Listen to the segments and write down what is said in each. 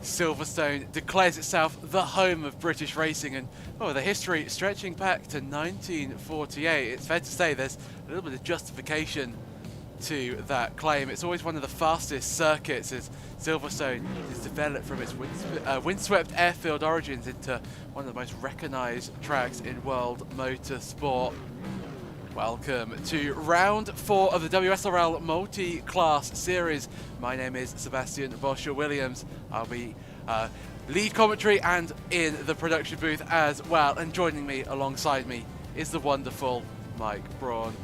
Silverstone declares itself the home of British racing, and the history stretching back to 1948. It's fair to say there's a little bit of justification to that claim. It's always one of the fastest circuits, as Silverstone is developed from its windswept airfield origins into one of the most recognised tracks in world motorsport. Welcome to round 4 of the WSRL multi-class series. My name is Sebastian Bosher-Williams. I'll be lead commentary and in the production booth as well. And joining me alongside me is the wonderful Mike Braun.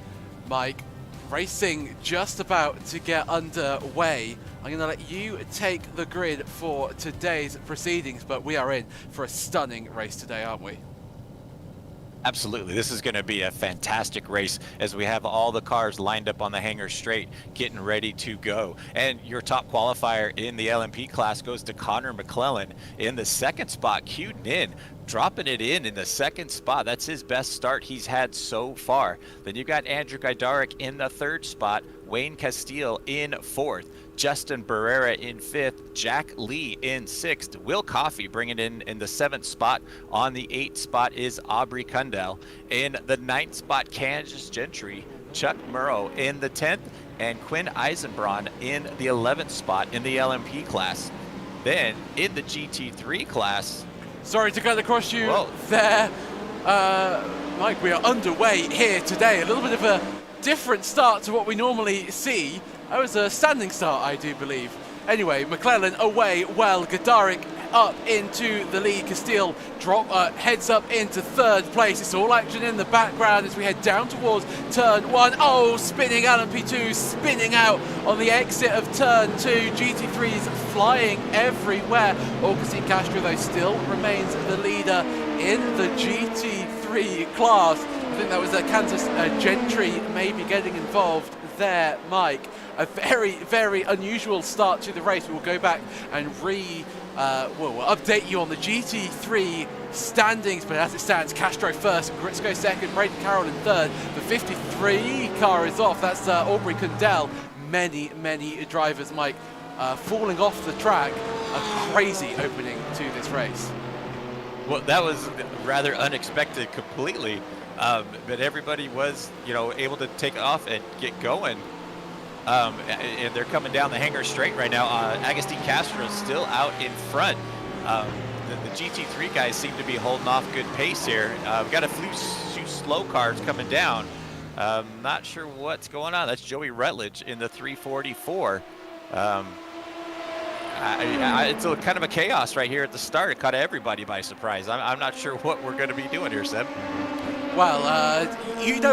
Mike, racing just about to get underway. I'm going to let you take the grid for today's proceedings, but we are in for a stunning race today, aren't we? Absolutely. This is going to be a fantastic race as we have all the cars lined up on the hangar straight, getting ready to go. And your top qualifier in the LMP class goes to Connor McClellan in the second spot, queued in, dropping it in the second spot. That's his best start he's had so far. Then you've got Andrew Gajdarek in the third spot, Wayne Castile in fourth, Justin Barrera in fifth, Jack Lee in sixth, Will Coffey bringing in the seventh spot. On the eighth spot is Aubrey Cundell. In the ninth spot, Kansas Gentry, Chuck Murrow in the 10th, and Quinn Eisenbraun in the 11th spot in the LMP class. Then in the GT3 class... Sorry to cut across you there, Mike. We are underway here today. A little bit of a different start to what we normally see. That was a standing start, I do believe. Anyway, McClellan away well. Gajdarek up into the lead. Castile heads up into third place. It's all action in the background as we head down towards turn 1. Oh, spinning LMP2, spinning out on the exit of turn 2. GT3's flying everywhere. Augustine Castro, though, still remains the leader in the GT3 class. I think that was Kansas Gentry maybe getting involved there, Mike. A very, very unusual start to the race. We'll go back and we'll update you on the GT3 standings, but as it stands, Castro first, Gritzko second, Braden Carroll in third. The 53 car is off. That's Aubrey Cundell. Many, many drivers, Mike, falling off the track. A crazy opening to this race. Well, that was rather unexpected completely, but everybody was, able to take off and get going. And they're coming down the hangar straight right now. Agustin Castro is still out in front. The GT3 guys seem to be holding off good pace here. We've got a few slow cars coming down. Not sure what's going on. That's Joey Rutledge in the 344. It's kind of a chaos right here at the start. It caught everybody by surprise. I'm not sure what we're going to be doing here, Seb. Well,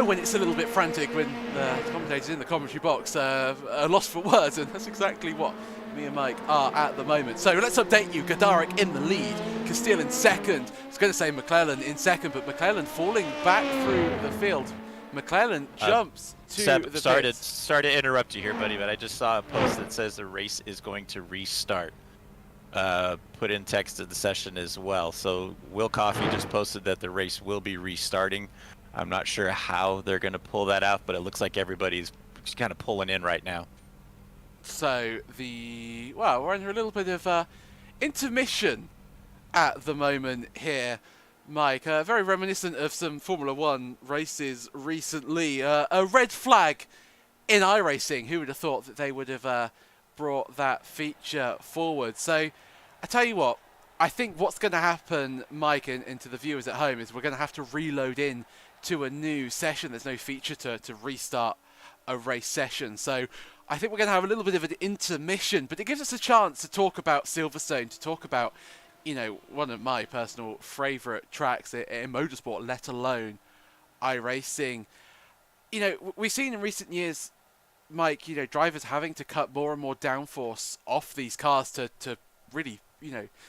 when it's a little bit frantic when the commentators in the commentary box are lost for words, and that's exactly what me and Mike are at the moment. So let's update you. Gajdarek in the lead, Castile in second. I was going to say McClellan in second, but McClellan falling back through the field. McClellan jumps to Seb, the sorry to interrupt you here, buddy, but I just saw a post that says the race is going to restart. Put in text to the session as well. So Will Coffey just posted that the race will be restarting. I'm not sure how they're going to pull that out, but it looks like everybody's just kind of pulling in right now. So we're under a little bit of intermission at the moment here, Mike. Very reminiscent of some Formula One races recently. A red flag in iRacing. Who would have thought that they would have brought that feature forward? So I tell you what, I think what's going to happen, Mike, and to the viewers at home, is we're going to have to reload in to a new session. There's no feature to restart a race session. So I think we're going to have a little bit of an intermission, but it gives us a chance to talk about Silverstone, to talk about, one of my personal favourite tracks in motorsport, let alone iRacing. We've seen in recent years, Mike, drivers having to cut more and more downforce off these cars to really,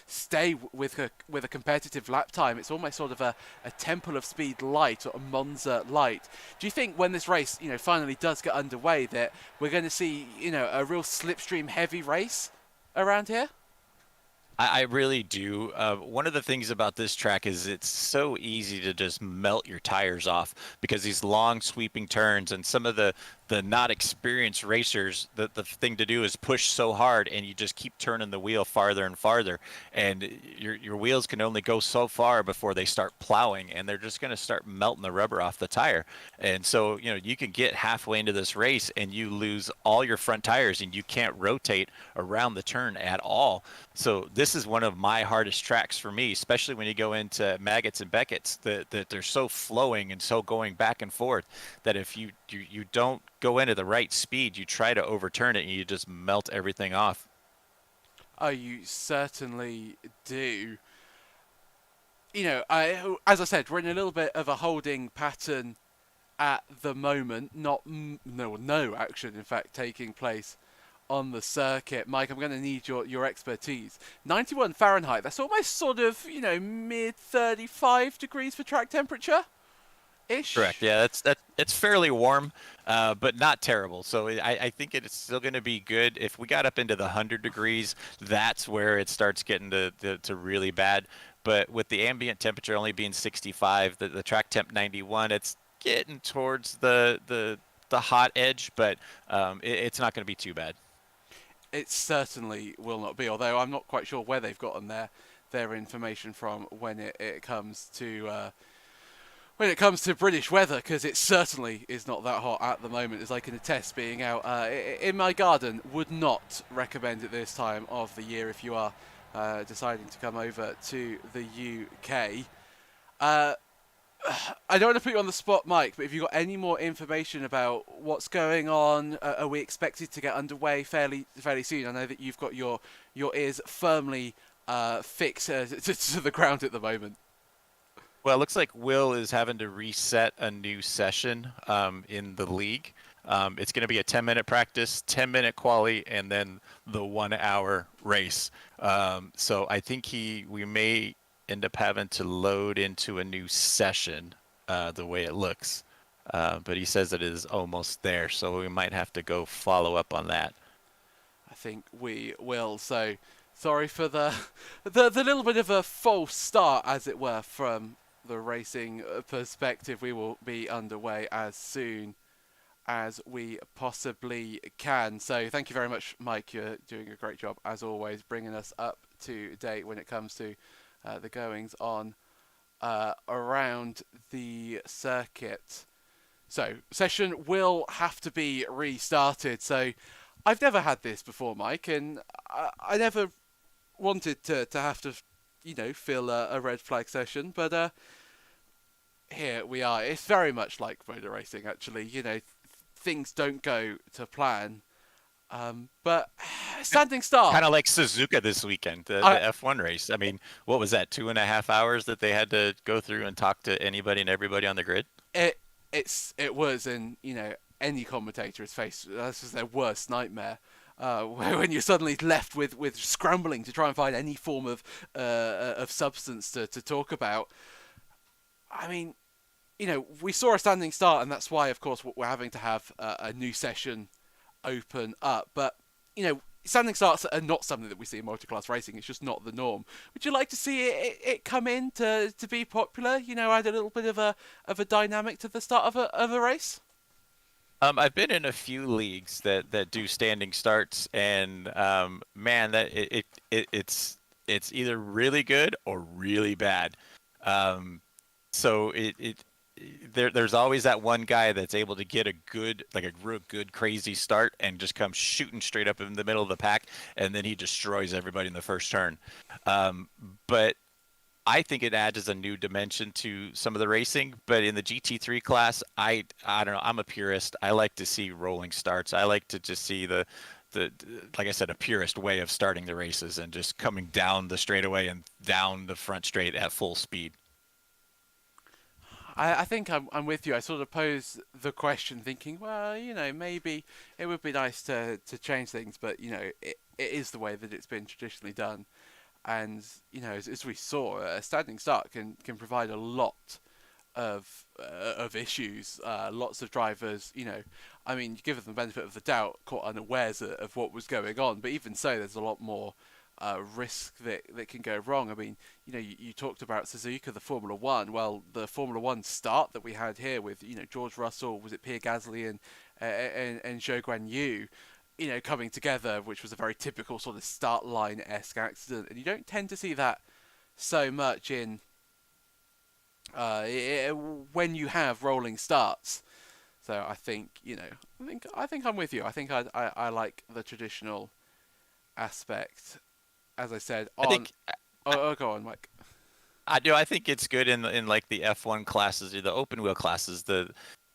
stay with a competitive lap time. It's almost sort of a Temple of Speed light, or a Monza light. Do you think when this race, finally does get underway, that we're going to see, a real slipstream heavy race around here? I really do. One of the things about this track is it's so easy to just melt your tires off because these long sweeping turns and some of the the not experienced racers, the thing to do is push so hard, and you just keep turning the wheel farther and farther, and your wheels can only go so far before they start plowing, and they're just going to start melting the rubber off the tire. And so, you can get halfway into this race and you lose all your front tires, and you can't rotate around the turn at all. So this is one of my hardest tracks for me, especially when you go into Maggots and Beckett's, that they're so flowing and so going back and forth that if you don't go into the right speed, you try to overturn it and you just melt everything off. Oh, you certainly do. As I said, we're in a little bit of a holding pattern at the moment. No action, in fact, taking place on the circuit. Mike, I'm going to need your expertise. 91 Fahrenheit, that's almost sort of, mid 35 degrees for track temperature ish. Correct. Yeah, it's fairly warm, but not terrible. So I think it's still going to be good. If we got up into the 100 degrees, that's where it starts getting to really bad. But with the ambient temperature only being 65, the track temp 91, it's getting towards the hot edge, but it's not going to be too bad. It certainly will not be, although I'm not quite sure where they've gotten their information from when it comes to British weather, because it certainly is not that hot at the moment, as I can attest, being out in my garden. Would not recommend it this time of the year if you are deciding to come over to the UK. I don't want to put you on the spot, Mike, but if you've got any more information about what's going on, are we expected to get underway fairly soon? I know that you've got your ears firmly fixed to the ground at the moment. Well, it looks like Will is having to reset a new session in the league. It's going to be a 10-minute practice, 10-minute quali, and then the 1 hour race. So I think we may end up having to load into a new session the way it looks. But he says it is almost there, so we might have to go follow up on that. I think we will. So sorry for the little bit of a false start, as it were, from the racing perspective. We will be underway as soon as we possibly can. So thank you very much, Mike. You're doing a great job, as always, bringing us up to date when it comes to the goings on around the circuit. So session will have to be restarted. So I've never had this before, Mike, and I never wanted to have to fill a red flag session, but here we are. It's very much like motor racing, actually. Things don't go to plan, but standing start. Kind of like Suzuka this weekend, the F1 race. I mean, what was that, 2.5 hours that they had to go through and talk to anybody and everybody on the grid? It was, and any commentator has faced this is their worst nightmare. When you're suddenly left with scrambling to try and find any form of substance to talk about. I mean, we saw a standing start, and that's why, of course, we're having to have a new session open up. But, standing starts are not something that we see in multi-class racing. It's just not the norm. Would you like to see it come in to be popular? Add a little bit of a dynamic to the start of a race? I've been in a few leagues that do standing starts, and man, that it's either really good or really bad. So there's always that one guy that's able to get a real good crazy start and just come shooting straight up in the middle of the pack, and then he destroys everybody in the first turn. But I think it adds a new dimension to some of the racing. But in the GT3 class, I don't know. I'm a purist. I like to see rolling starts. I like to just see the like I said, a purist way of starting the races and just coming down the straightaway and down the front straight at full speed. I think I'm with you. I sort of pose the question thinking, well, maybe it would be nice to change things, but, it is the way that it's been traditionally done. And, as we saw, a standing start can provide a lot of issues. Lots of drivers, given the benefit of the doubt, caught unawares of what was going on. But even so, there's a lot more risk that can go wrong. I mean, you talked about Suzuka, the Formula One. Well, the Formula One start that we had here with George Russell, was it Pierre Gasly and Zhou Guan Yu, coming together, which was a very typical sort of start line-esque accident, and you don't tend to see that so much in when you have rolling starts. So I think I think I'm with you. I think I like the traditional aspect. As I said I on. think Oh, go on, Mike. I do. I think it's good in like the F1 classes or the open wheel classes.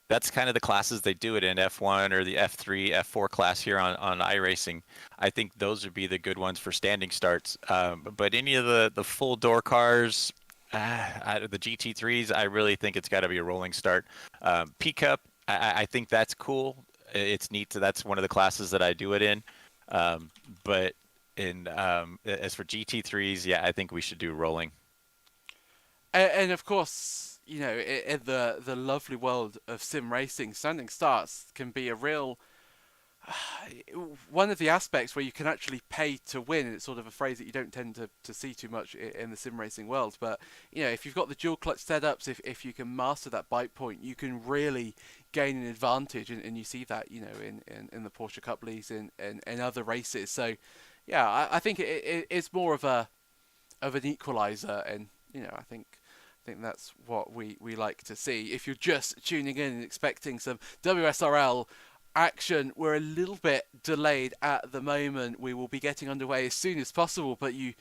That's kind of the classes they do it in F1 or the F3, F4 class here on iRacing. I think those would be the good ones for standing starts. But any of the full door cars, the GT3s, I really think it's got to be a rolling start. P Cup, I think that's cool. It's neat. That's one of the classes that I do it in. But as for GT3s, yeah, I think we should do rolling. And of course, in the lovely world of sim racing, standing starts can be a real one of the aspects where you can actually pay to win. It's sort of a phrase that you don't tend to see too much in the sim racing world. But if you've got the dual clutch setups, if you can master that bite point, you can really gain an advantage. And you see that in the Porsche Cup leagues and other races. So yeah, I think it's more of an equalizer, and I think that's what we like to see. If you're just tuning in and expecting some WSRL action, we're a little bit delayed at the moment. We will be getting underway as soon as possible, but you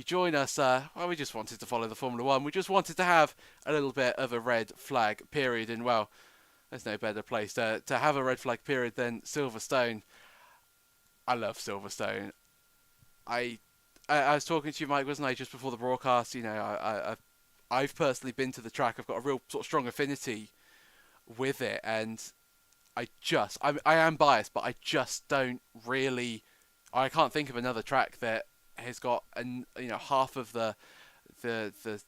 join us. Well, we just wanted to follow the Formula One. We just wanted to have a little bit of a red flag period, and well, there's no better place to have a red flag period than Silverstone. I love Silverstone. I was talking to you, Mike, wasn't I, just before the broadcast? I've personally been to the track. I've got a real sort of strong affinity with it, and I am biased, but I just don't really. I can't think of another track that has got half of the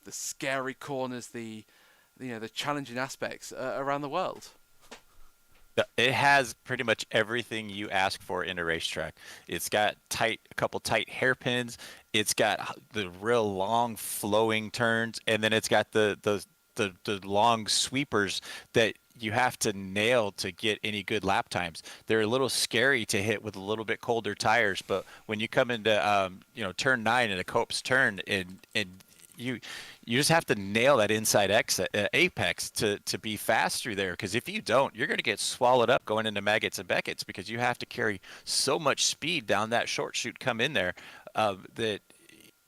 scary corners, the challenging aspects around the world. It has pretty much everything you ask for in a racetrack. It's got a couple tight hairpins. It's got the real long flowing turns, and then it's got the long sweepers that you have to nail to get any good lap times. They're a little scary to hit with a little bit colder tires, but when you come into turn 9 in a Copse turn, and you just have to nail that inside apex to be fast through there, because if you don't, you're going to get swallowed up going into Maggots and Beckett's, because you have to carry so much speed down that short chute come in there that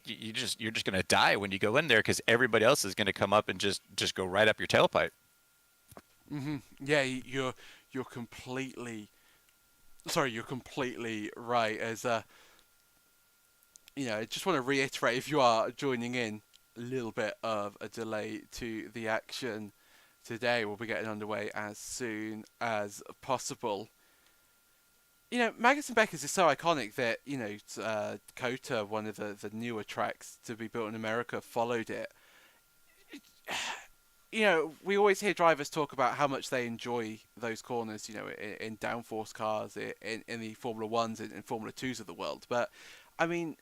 you're just going to die when you go in there, because everybody else is going to come up and just go right up your tailpipe. Yeah, you're completely right. As I just want to reiterate, if you are joining in, a little bit of a delay to the action today. We'll be getting underway as soon as possible. Maggots and Beckett's is so iconic that COTA, one of the newer tracks to be built in America, followed it. We always hear drivers talk about how much they enjoy those corners, in downforce cars, in the Formula Ones and Formula Twos of the world. But I mean,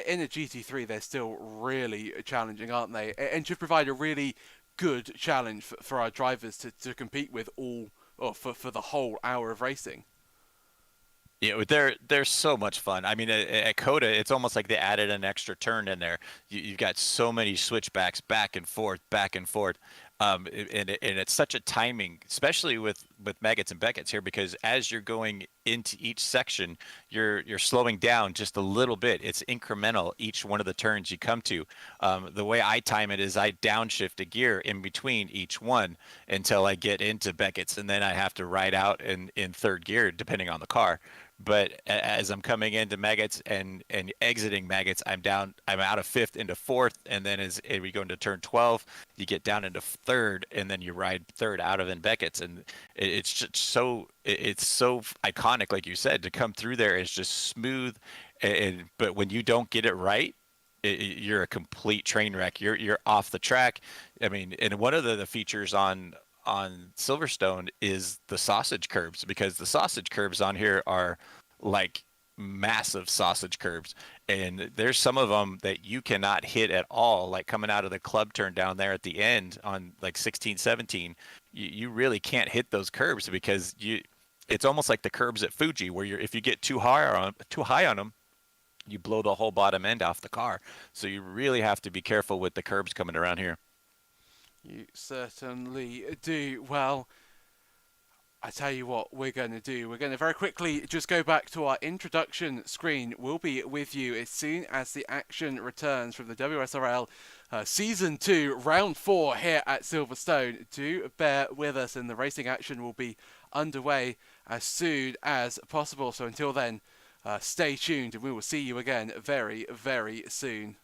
in a GT3, they're still really challenging, aren't they? And should provide a really good challenge for our drivers to compete with for the whole hour of racing. Yeah, they're so much fun. I mean, at COTA, it's almost like they added an extra turn in there. You've got so many switchbacks back and forth, back and forth. And it's such a timing, especially with Maggots and Beckett's here, because as you're going into each section, you're slowing down just a little bit. It's incremental each one of the turns you come to. The way I time it is I downshift a gear in between each one until I get into Beckett's, and then I have to ride out in third gear depending on the car. But as I'm coming into Maggots and exiting Maggots, I'm out of fifth into fourth, and then as we go into turn 12, you get down into third, and then you ride third out of in Beckett's, and it's just so iconic, like you said, to come through there is just smooth, but when you don't get it right, you're a complete train wreck. You're off the track. I mean, and one of the features on Silverstone is the sausage curbs, because the sausage curbs on here are like massive sausage curbs, and there's some of them that you cannot hit at all, like coming out of the club turn down there at the end on like 16, 17. You really can't hit those curbs because it's almost like the curbs at Fuji where if you get too high on them, you blow the whole bottom end off the car. So you really have to be careful with the curbs coming around here. You certainly do. Well, I tell you what we're going to do. We're going to very quickly just go back to our introduction screen. We'll be with you as soon as the action returns from the WSRL Season 2, Round 4 here at Silverstone. Do bear with us, and the racing action will be underway as soon as possible. So until then, stay tuned, and we will see you again very, very soon.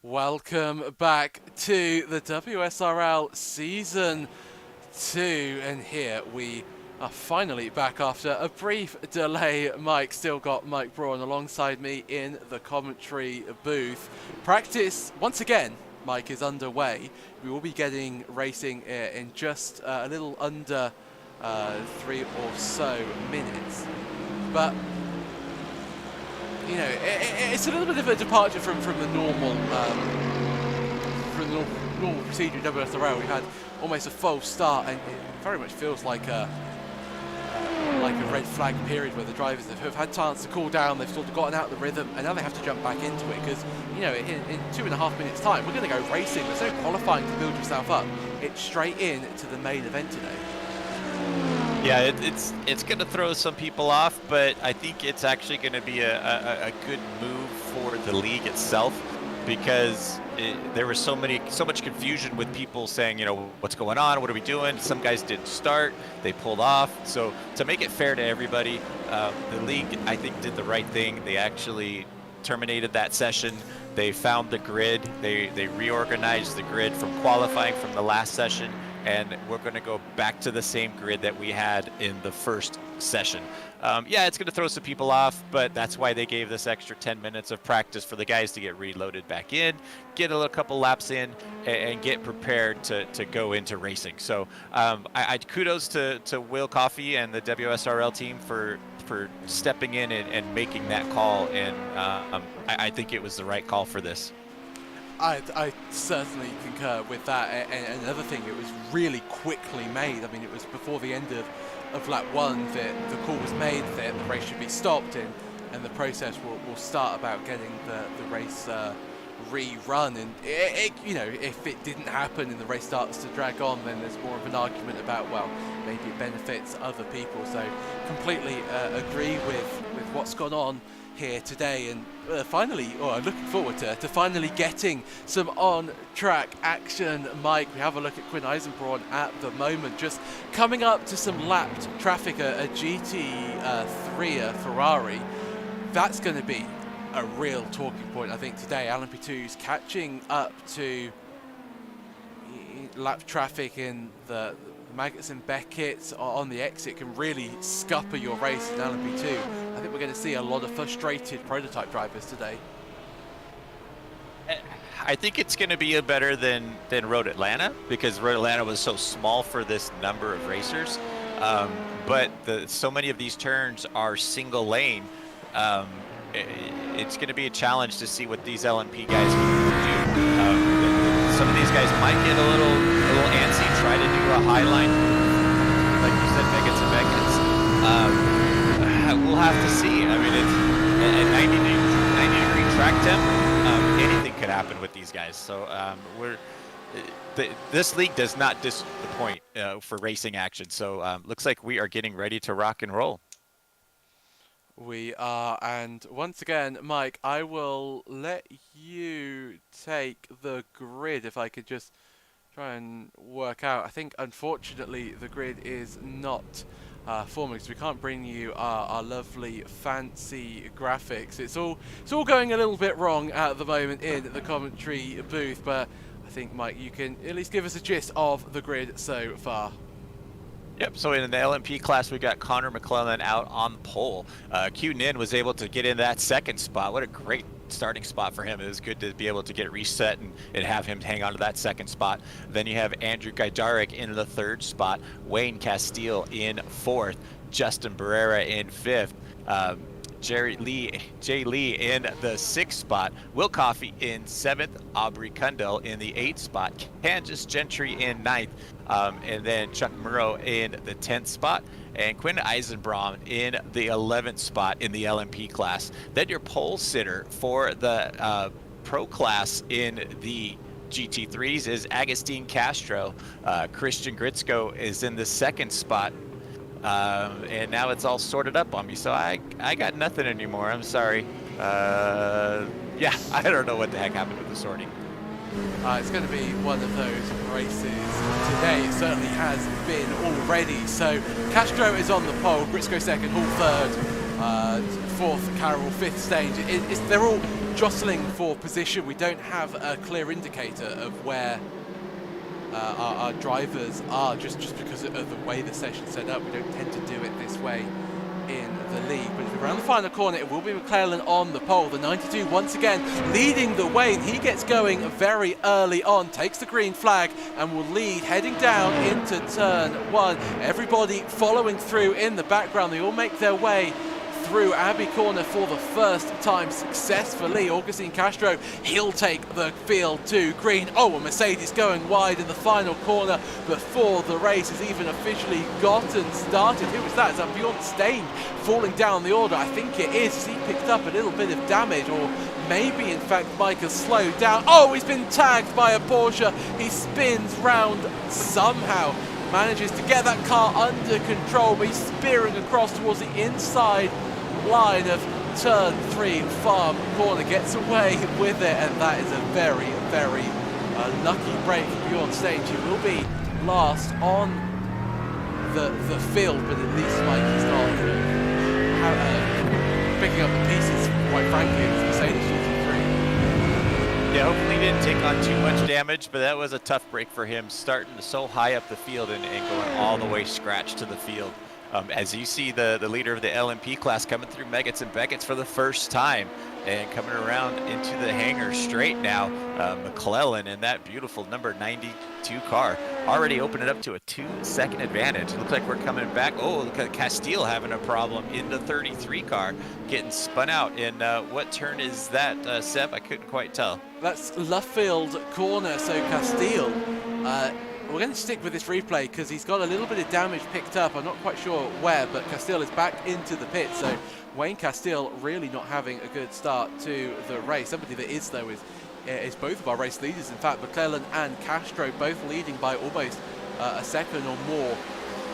Welcome back to the WSRL Season 2, and here we are finally back after a brief delay. Mike, still got Mike Braun alongside me in the commentary booth. Practice, once again, Mike, is underway. We will be getting racing in just a little under 3 or so minutes. But you know, it's a little bit of a departure from the normal normal procedure in WSRL. We had almost a false start, and it very much feels like a red flag period where the drivers have had chance to cool down. They've sort of gotten out of the rhythm, and now they have to jump back into it because, you know, in 2.5 minutes time we're going to go racing. There's no qualifying to build yourself up. It's straight in to the main event today. Yeah, it's going to throw some people off, but I think it's actually going to be a good move for the league itself, because there was so much confusion with people saying, you know, what's going on? What are we doing? Some guys didn't start. They pulled off. So to make it fair to everybody, the league, I think, did the right thing. They actually terminated that session. They found the grid. They reorganized the grid from qualifying from the last session, and we're going to go back to the same grid that we had in the first session. Yeah, it's going to throw some people off, but that's why they gave this extra 10 minutes of practice for the guys to get reloaded back in, get a couple laps in, and get prepared to go into racing. So I kudos to Will Coffey and the WSRL team for stepping in and making that call, and I think it was the right call for this. I certainly concur with that, and another thing, it was really quickly made. I mean, it was before the end of lap 1 that the call was made that the race should be stopped, and the process will start about getting the race rerun. And you know, if it didn't happen and the race starts to drag on, then there's more of an argument about, well, maybe it benefits other people. So completely agree with what's gone on here today, and finally, looking forward to finally getting some on-track action. Mike, we have a look at Quinn Eisenbraun at the moment, just coming up to some lapped traffic, a GT3, a Ferrari. That's going to be a real talking point, I think, today. LMP2's catching up to lapped traffic in the Maggots and Beckett on the exit can really scupper your race in LMP2. I think we're going to see a lot of frustrated prototype drivers today. I think it's going to be better than Road Atlanta, because Road Atlanta was so small for this number of racers. But so many of these turns are single lane. It's going to be a challenge to see what these LMP guys can do. Some of these guys might get a little antsy, try to do a high line, like you said, Megats and Beckets. We'll have to see. I mean, it's a 90-degree track temp. Anything could happen with these guys. So this league does not disappoint for racing action. So looks like we are getting ready to rock and roll. We are, and once again, Mike, I will let you take the grid if I could just try and work out. I think, unfortunately, the grid is not forming, because we can't bring you our lovely fancy graphics. It's all going a little bit wrong at the moment in the commentary booth, but I think, Mike, you can at least give us a gist of the grid so far. Yep, so in the LMP class, we got Connor McClellan out on the pole. Q Nin was able to get in that second spot. What a great starting spot for him. It was good to be able to get reset and have him hang on to that second spot. Then you have Andrew Gajdarek in the third spot, Wayne Castile in fourth, Justin Barrera in fifth, Jay Lee in the sixth spot, Will Coffey in seventh, Aubrey Kundell in the eighth spot, Kansas Gentry in ninth, and then Chuck Murrow in the 10th spot, and Quinn Eisenbraun in the 11th spot in the LMP class. Then your pole sitter for the pro class in the GT3s is Agustin Castro. Christian Gritzko is in the second spot. And now it's all sorted up on me, so I got nothing anymore. I'm sorry. Yeah, I don't know what the heck happened with the sorting. It's going to be one of those races today. It certainly has been already. So Castro is on the pole, Gritzko second, Hall third, fourth Carroll, fifth Stage. They're all jostling for position. We don't have a clear indicator of where our drivers are, just because of the way the session's set up. We don't tend to do it this way in the lead. But if we round the final corner, it will be McClellan on the pole. The 92 once again leading the way, and he gets going very early on, takes the green flag and will lead heading down into turn 1. Everybody following through in the background. They all make their way through Abbey Corner for the first time successfully. Augustine Castro, he'll take the field to green. Oh, a Mercedes going wide in the final corner before the race has even officially gotten started. Who was that? Is that Bjorn Stain falling down the order? I think it is. He picked up a little bit of damage, or maybe in fact Mike has slowed down. Oh, he's been tagged by a Porsche. He spins round somehow, manages to get that car under control, but he's spearing across towards the inside line of turn 3 farm corner, gets away with it, and that is a very, very lucky break for Bjorn Stage. He will be last on the field, but at least Mike is not picking up the pieces, quite frankly, of Mercedes GT3. Yeah, hopefully he didn't take on too much damage, but that was a tough break for him, starting so high up the field and going all the way scratch to the field. As you see the leader of the LMP class coming through Meggetts and Beckett's for the first time and coming around into the hangar straight now, McClellan in that beautiful number 92 car already opened it up to a 2-second advantage. Looks like we're coming back. Oh, look at Castile having a problem in the 33 car, getting spun out. And what turn is that, Seb? I couldn't quite tell. That's Luffield corner, so Castile. We're going to stick with this replay because he's got a little bit of damage picked up. I'm not quite sure where, but Castile is back into the pit. So Wayne Castile really not having a good start to the race. Somebody that is, though, is both of our race leaders. In fact, McClellan and Castro both leading by almost a second or more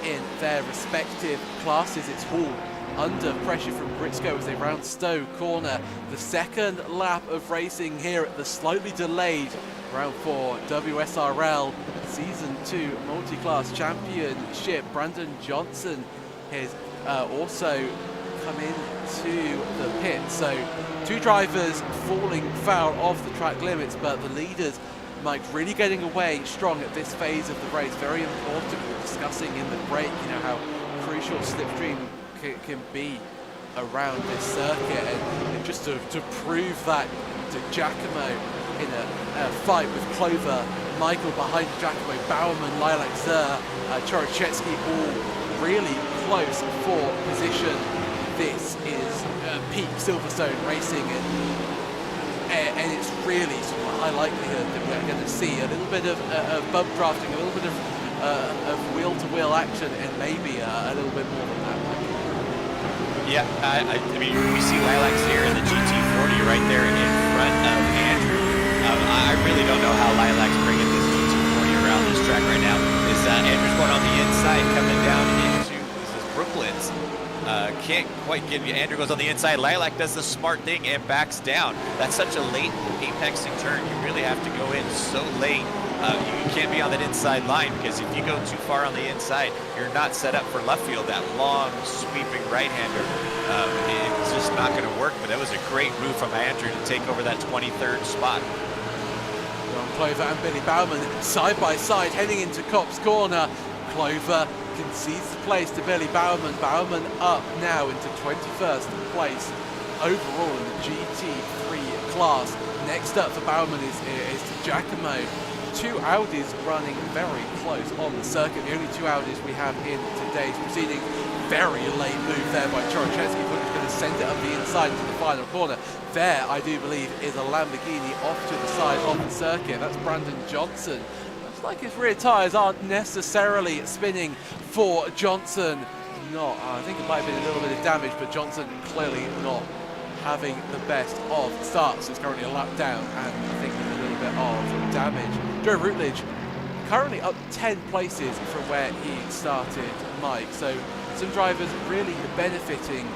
in their respective classes. It's Hall under pressure from Briscoe as they round Stowe corner. The second lap of racing here at the slightly delayed round 4 WSRL Season 2 Multi-Class Championship. Brandon Johnson has also come into the pit. So 2 drivers falling foul of the track limits, but the leaders, Mike, really getting away strong at this phase of the race. Very important. We were discussing in the break, you know, how crucial slipstream can be around this circuit, and just to prove that to Giacomo in a fight with Clover, Michael behind Giacomo, Bowerman, Lilac Zer, Chorochetsky all really close for position. This is peak Silverstone racing, and it's really sort of a high likelihood that we're going to see a little bit of bump drafting, a little bit of wheel-to-wheel action, and maybe a little bit more than that. Yeah, I mean, we see Lilacs here in the GT40 right there in front of Andrew. I really don't know how Lilac's bringing this GT40 around this track right now. Andrew's going on the inside, coming down into Brooklands. Can't quite get you. Andrew goes on the inside. Lilac does the smart thing and backs down. That's such a late apexing turn. You really have to go in so late. You can't be on that inside line, because if you go too far on the inside, you're not set up for left field. That long, sweeping right-hander, it's just not going to work. But that was a great move from Andrew to take over that 23rd spot. Clover and Billy Bowerman side by side heading into Copse Corner. Clover concedes the place to Billy Bowerman. Bowerman up now into 21st place overall in the GT3 class. Next up for Bowerman is Giacomo. 2 Audis running very close on the circuit. The only 2 Audis we have in today's proceeding. Very late move there by Chorochetsky, but he's going to send it up the inside into the final corner. There, I do believe, is a Lamborghini off to the side of the circuit. That's Brandon Johnson. Looks like his rear tyres aren't necessarily spinning for Johnson. I think it might have been a little bit of damage, but Johnson clearly not having the best of starts. He's currently a lap down, and I think a little bit of damage. Joe Routledge currently up 10 places from where he started, Mike. So some drivers really benefiting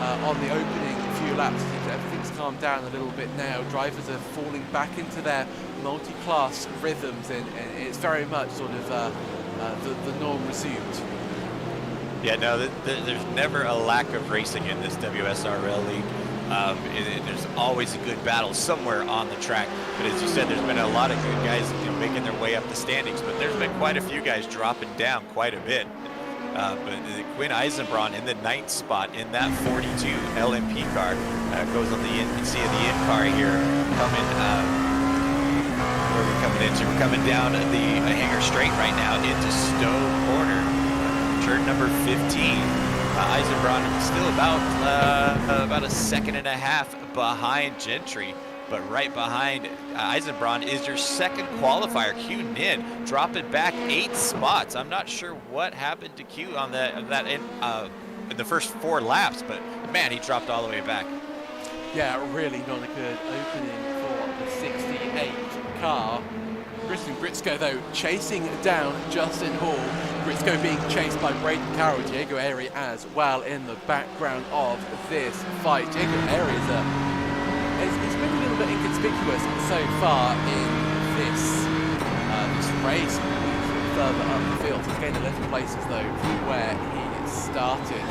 on the opening few laps. Everything's calmed down a little bit now. Drivers are falling back into their multi-class rhythms, and it's very much sort of the norm resumed. Yeah, no, there's never a lack of racing in this WSRL league. and there's always a good battle somewhere on the track. But as you said, there's been a lot of good guys, you know, making their way up the standings, but there's been quite a few guys dropping down quite a bit. But Quinn Eisenbraun in the 9th spot in that 42 LMP car goes on the in. You can see the in car here coming. Where we're coming into, we're coming down the hangar straight right now into Stowe Corner, turn number 15. Eisenbraun still about a 1.5 seconds behind Gentry, but right behind Eisenbraun is your second qualifier, Q Nin, dropping back 8 spots. I'm not sure what happened to Q on in the first 4 laps, but man, he dropped all the way back. Yeah, really not a good opening for the 68 car. Christian Briscoe, though, chasing down Justin Hall. Briscoe being chased by Braden Carroll, Diego Airy as well in the background of this fight. Diego Airy he's been a little bit inconspicuous so far in this race. Further up the field, he's gained 11 places though from where he started.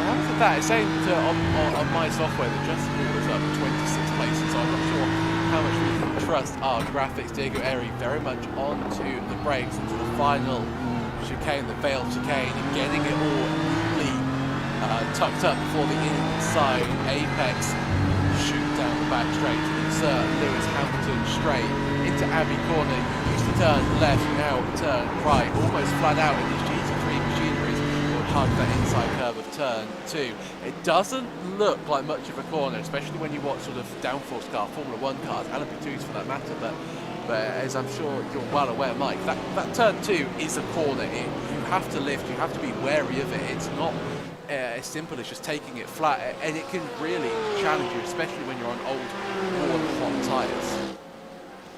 How is it that? It's saying on my software that Justin Hall is up 26 places, so I'm not sure how much we can trust our graphics. Diego Airy very much onto the brakes into the final chicane, the veiled chicane, and getting it all neatly tucked up before the inside apex. Shoot down the back straight to insert Lewis Hamilton straight into Abbey Corner. He used to turn left, now turn right, almost flat out in his GT3 machineries. Hug that inside curve of turn 2. It doesn't look like much of a corner, especially when you watch sort of downforce car, Formula 1 cars, LMP2s for that matter, but as I'm sure you're well aware, Mike, that turn 2 is a corner. You have to lift, you have to be wary of it. It's not as simple as just taking it flat, and it can really challenge you, especially when you're on old, worn, hot tyres.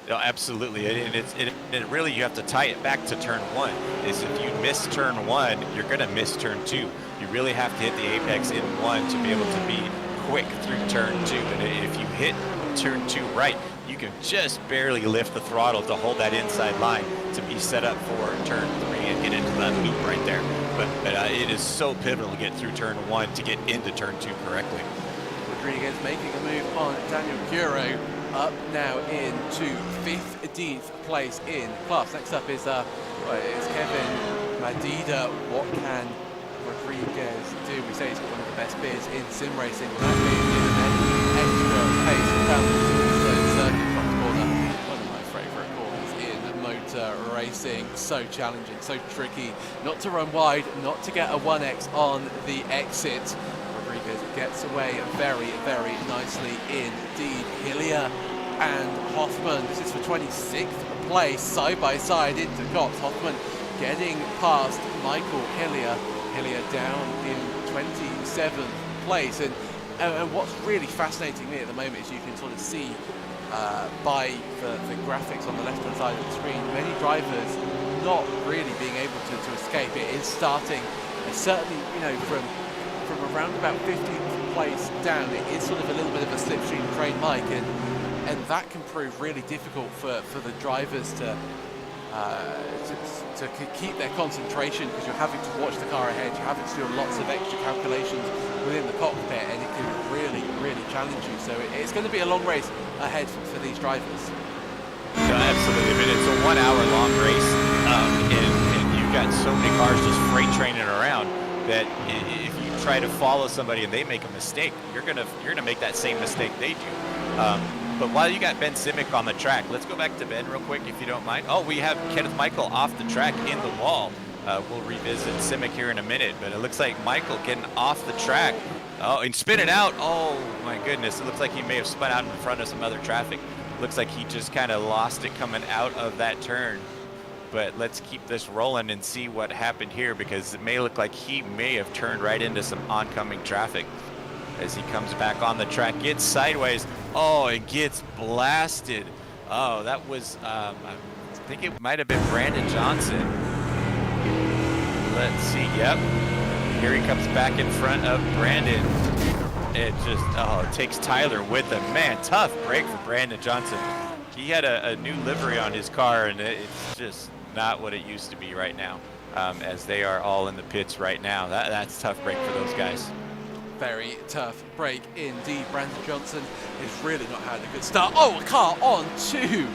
No, absolutely, and it really, you have to tie it back to turn 1. Is if you miss turn 1, you're going to miss turn 2. You really have to hit the apex in 1 to be able to be quick through turn 2. And if you hit turn 2 right, you can just barely lift the throttle to hold that inside line to be set up for turn 3 and get into that loop right there. But it is so pivotal to get through turn 1 to get into turn 2 correctly. Rodriguez making a move on Daniel Guro. Up now into 15th place in class. Next up is Kevin Madida. What can Rodriguez do? We say he's got one of the best beers in sim racing. That being given extra pace down the circuit Fox corner. One of my favourite corners in motor racing. So challenging, so tricky. Not to run wide, not to get a 1x on the exit. Gets away very, very nicely indeed. Hillier and Hoffman, this is for 26th place, side by side into Cox. Hoffman getting past Michael Hillier. Hillier down in 27th place. And what's really fascinating me at the moment is you can sort of see by the graphics on the left-hand side of the screen, many drivers not really being able to escape. It is starting, certainly, you know, from around about 15th place down, it is sort of a little bit of a slipstream train, Mike, and that can prove really difficult for the drivers to keep their concentration, because you're having to watch the car ahead, you're having to do lots of extra calculations within the cockpit, and it can really, really challenge you. So it's going to be a long race ahead for these drivers. No, absolutely. I mean, it's a 1 hour long race, and you've got so many cars just freight training around that if you try to follow somebody and they make a mistake, you're gonna make that same mistake they do. But while you got Ben Simic on the track, let's go back to Ben real quick if you don't mind. Oh, we have Kenneth Michael off the track in the wall. We'll revisit Simic here in a minute, but it looks like Michael getting off the track. Oh, and spinning out. Oh my goodness, it looks like he may have spun out in front of some other traffic. Looks like he just kind of lost it coming out of that turn. But let's keep this rolling and see what happened here, because it may look like he may have turned right into some oncoming traffic as he comes back on the track, gets sideways. Oh, it gets blasted. Oh, that was, I think it might have been Brandon Johnson. Let's see, yep. Here he comes back in front of Brandon. It just, oh, it takes Tyler with him. Man, tough break for Brandon Johnson. He had a new livery on his car, and it's just not what it used to be right now, as they are all in the pits right now. That's a tough break for those guys. very tough break indeed. Brandon Johnson has really not had a good start. Oh, a car onto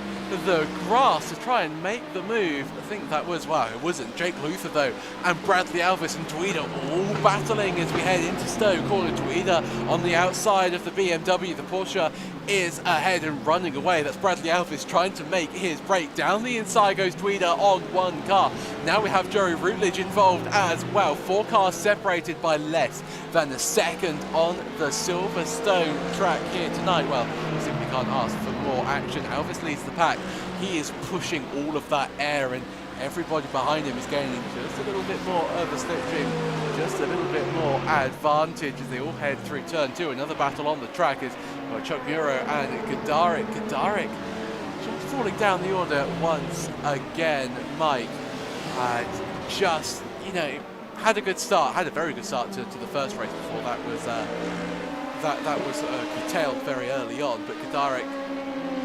the grass to try and make the move. I think that was, well, it wasn't. Jake Luther though, and Bradley Alvis and Tweeder all battling as we head into Stowe. Corner Tweeder on the outside of the BMW. The Porsche is ahead and running away. That's Bradley Alvis trying to make his break. Down the inside goes Tweeder on one car. Now we have Joey Routledge involved as well. 4 cars separated by less than a second on the Silverstone track here tonight. Well, you simply can't ask for more action. Alvis leads the pack. He is pushing all of that air, and everybody behind him is gaining just a little bit more of a slipstream, just a little bit more advantage as they all head through turn 2. Another battle on the track is Chuck Muro and Gadarik. Gadarik just falling down the order once again. Mike just, you know, had a good start, had a very good start to the first race before that was that was curtailed very early on, but Gadarik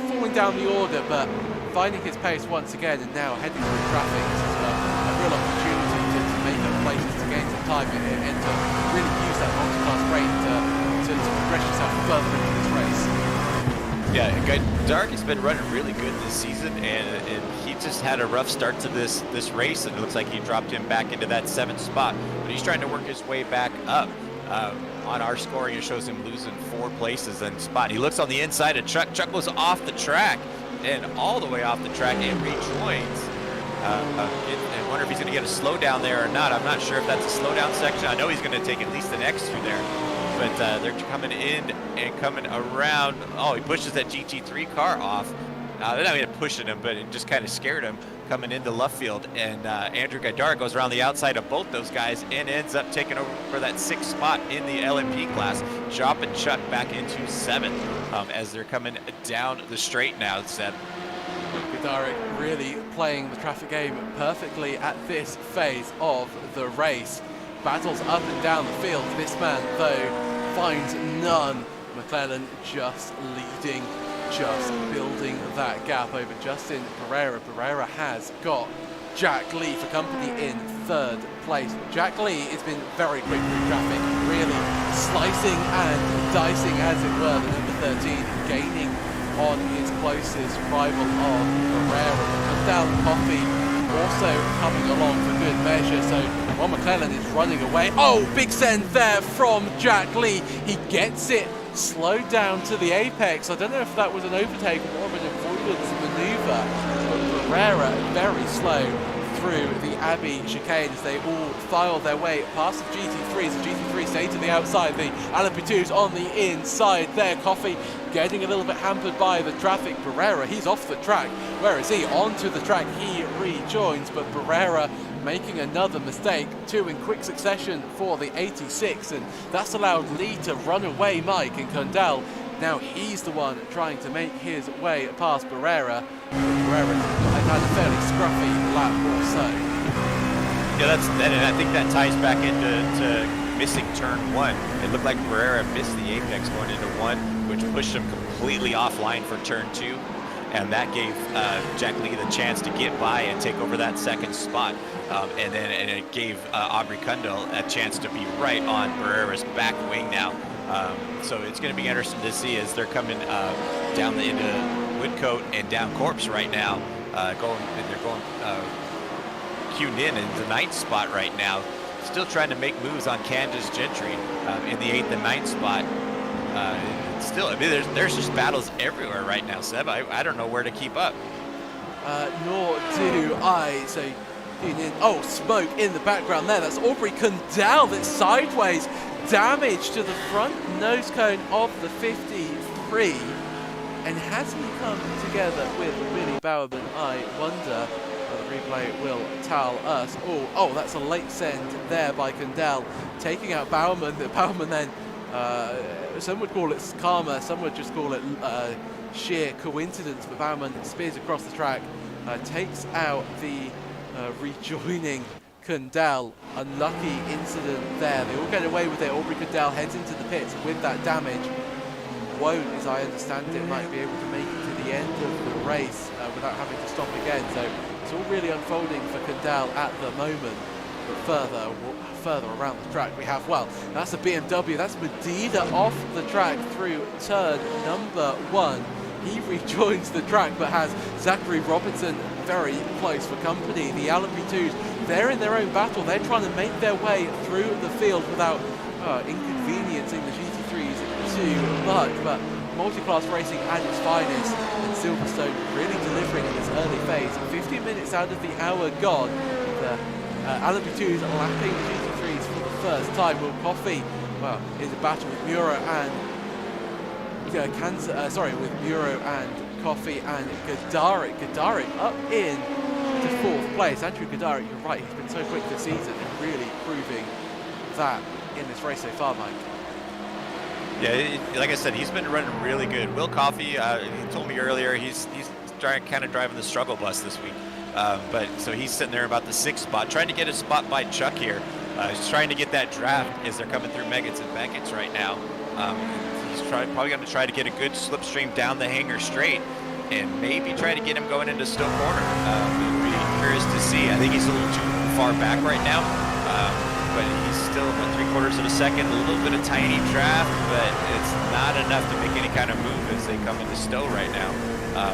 falling down the order, but finding his pace once again, and now heading through traffic. This is a real opportunity to make up places, to gain some time and to really use that multi-class rate to progress yourself further into this race. Yeah, Gadarik has been running really good this season, and he just had a rough start to this race, and it looks like he dropped him back into that 7th spot. But he's trying to work his way back up. On our scoring, it shows him losing 4 places and spot. He looks on the inside of Chuck. Chuck was off the track and all the way off the track and rejoins. I wonder if he's going to get a slowdown there or not. I'm not sure if that's a slowdown section. I know he's going to take at least an X through there. But they're coming in and coming around. Oh, he pushes that GT3 car off. They're not even pushing him, but it just kind of scared him coming into Luffield. And Andrew Gadarik goes around the outside of both those guys and ends up taking over for that 6th spot in the LMP class, dropping Chuck back into 7th as they're coming down the straight now, Seb. Gadarik really playing the traffic game perfectly at this phase of the race. Battles up and down the field. This man, though, finds none. McClellan just leading, just building that gap over Justin Pereira. Pereira has got Jack Lee for company in 3rd place. Jack Lee has been very quick through traffic, really slicing and dicing, as it were, the number 13, gaining on his closest rival of Pereira. Comes down Coffee also coming along for good measure, so while McClellan is running away. Oh, big send there from Jack Lee. He gets it slowed down to the apex. I don't know if that was an overtake or more of an avoidance maneuver, but Pereira very slow through the Abbey chicane as they all file their way past the GT3s. The GT3 stay to the outside, the LMP2s on the inside there. Coffee getting a little bit hampered by the traffic. Pereira, he's off the track. Where is he? Onto the track he rejoins, but Pereira making another mistake, 2 in quick succession for the 86, and that's allowed Lee to run away, Mike, and Kundal. Now he's the one trying to make his way past Pereira. Pereira had a fairly scruffy lap or so. Yeah, and I think that ties back into missing turn 1. It looked like Pereira missed the apex going into 1, which pushed him completely offline for turn 2. And that gave Jack Lee the chance to get by and take over that 2nd spot. And it gave Aubrey Kundal a chance to be right on Pereira's back wing now. So it's going to be interesting to see as they're coming down into Woodcote and down Corpse right now. They're going queued in the 9th spot right now. Still trying to make moves on Candace Gentry in the 8th and 9th spot. Still, I mean, there's just battles everywhere right now, Seb. I don't know where to keep up. Nor do I. So, oh, smoke in the background there. That's Aubrey Kundal. That's sideways damage to the front nose cone of the 53. And has he come together with Billy Bowerman? I wonder. The replay will tell us. Oh, that's a late send there by Kundal, taking out Bowerman. Bowerman then. Some would call it karma, some would just call it sheer coincidence, but Baumann spears across the track, takes out the rejoining Kundal. Unlucky incident there. They all get away with it. Aubrey Kundal heads into the pits with that damage. Won't, as I understand it, might be able to make it to the end of the race without having to stop again. So it's all really unfolding for Kundal at the moment. further around the track we have, well, that's a BMW, that's Medina off the track through turn number 1. He rejoins the track but has Zachary Robertson very close for company. The LMP2s, they're in their own battle, they're trying to make their way through the field without inconveniencing the GT3s too much, but multi-class racing at its finest, and Silverstone really delivering in this early phase. 15 minutes out of the hour gone. The LMP2s lapping the GT3s for the first time. Will Coffey, well, is a battle with Muro and with Muro and Coffey and Gadarik. Gadarik up in to 4th place. Andrew Gadarik, you're right, he's been so quick this season and really proving that in this race so far, Mike. Yeah, like I said, he's been running really good. Will Coffey, he told me earlier, he's kind of driving the struggle bus this week. So he's sitting there about the 6th spot, trying to get a spot by Chuck here. He's trying to get that draft as they're coming through Meggets and Beckett's right now. He's probably going to try to get a good slipstream down the hanger straight and maybe try to get him going into Stowe Corner. We'd be curious to see. I think he's a little too far back right now. But he's still about 3/4 of a second, a little bit of tiny draft, but it's not enough to make any kind of move as they come into Stowe right now.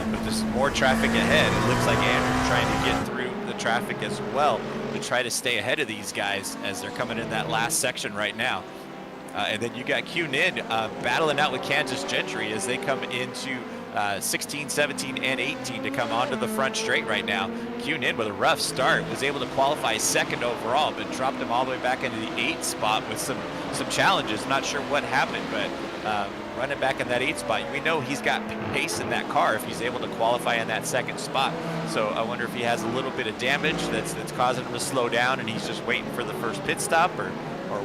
But there's more traffic ahead. It looks like Andrew's trying to get through the traffic as well to try to stay ahead of these guys as they're coming in that last section right now. And then you got Q-Nin battling out with Kansas Gentry as they come into 16, 17, and 18 to come onto the front straight right now. Q-Nin with a rough start, was able to qualify 2nd overall, but dropped him all the way back into the 8th spot with some challenges. Not sure what happened, but running back in that 8th spot, we know he's got pace in that car if he's able to qualify in that 2nd spot. So I wonder if he has a little bit of damage that's causing him to slow down and he's just waiting for the first pit stop or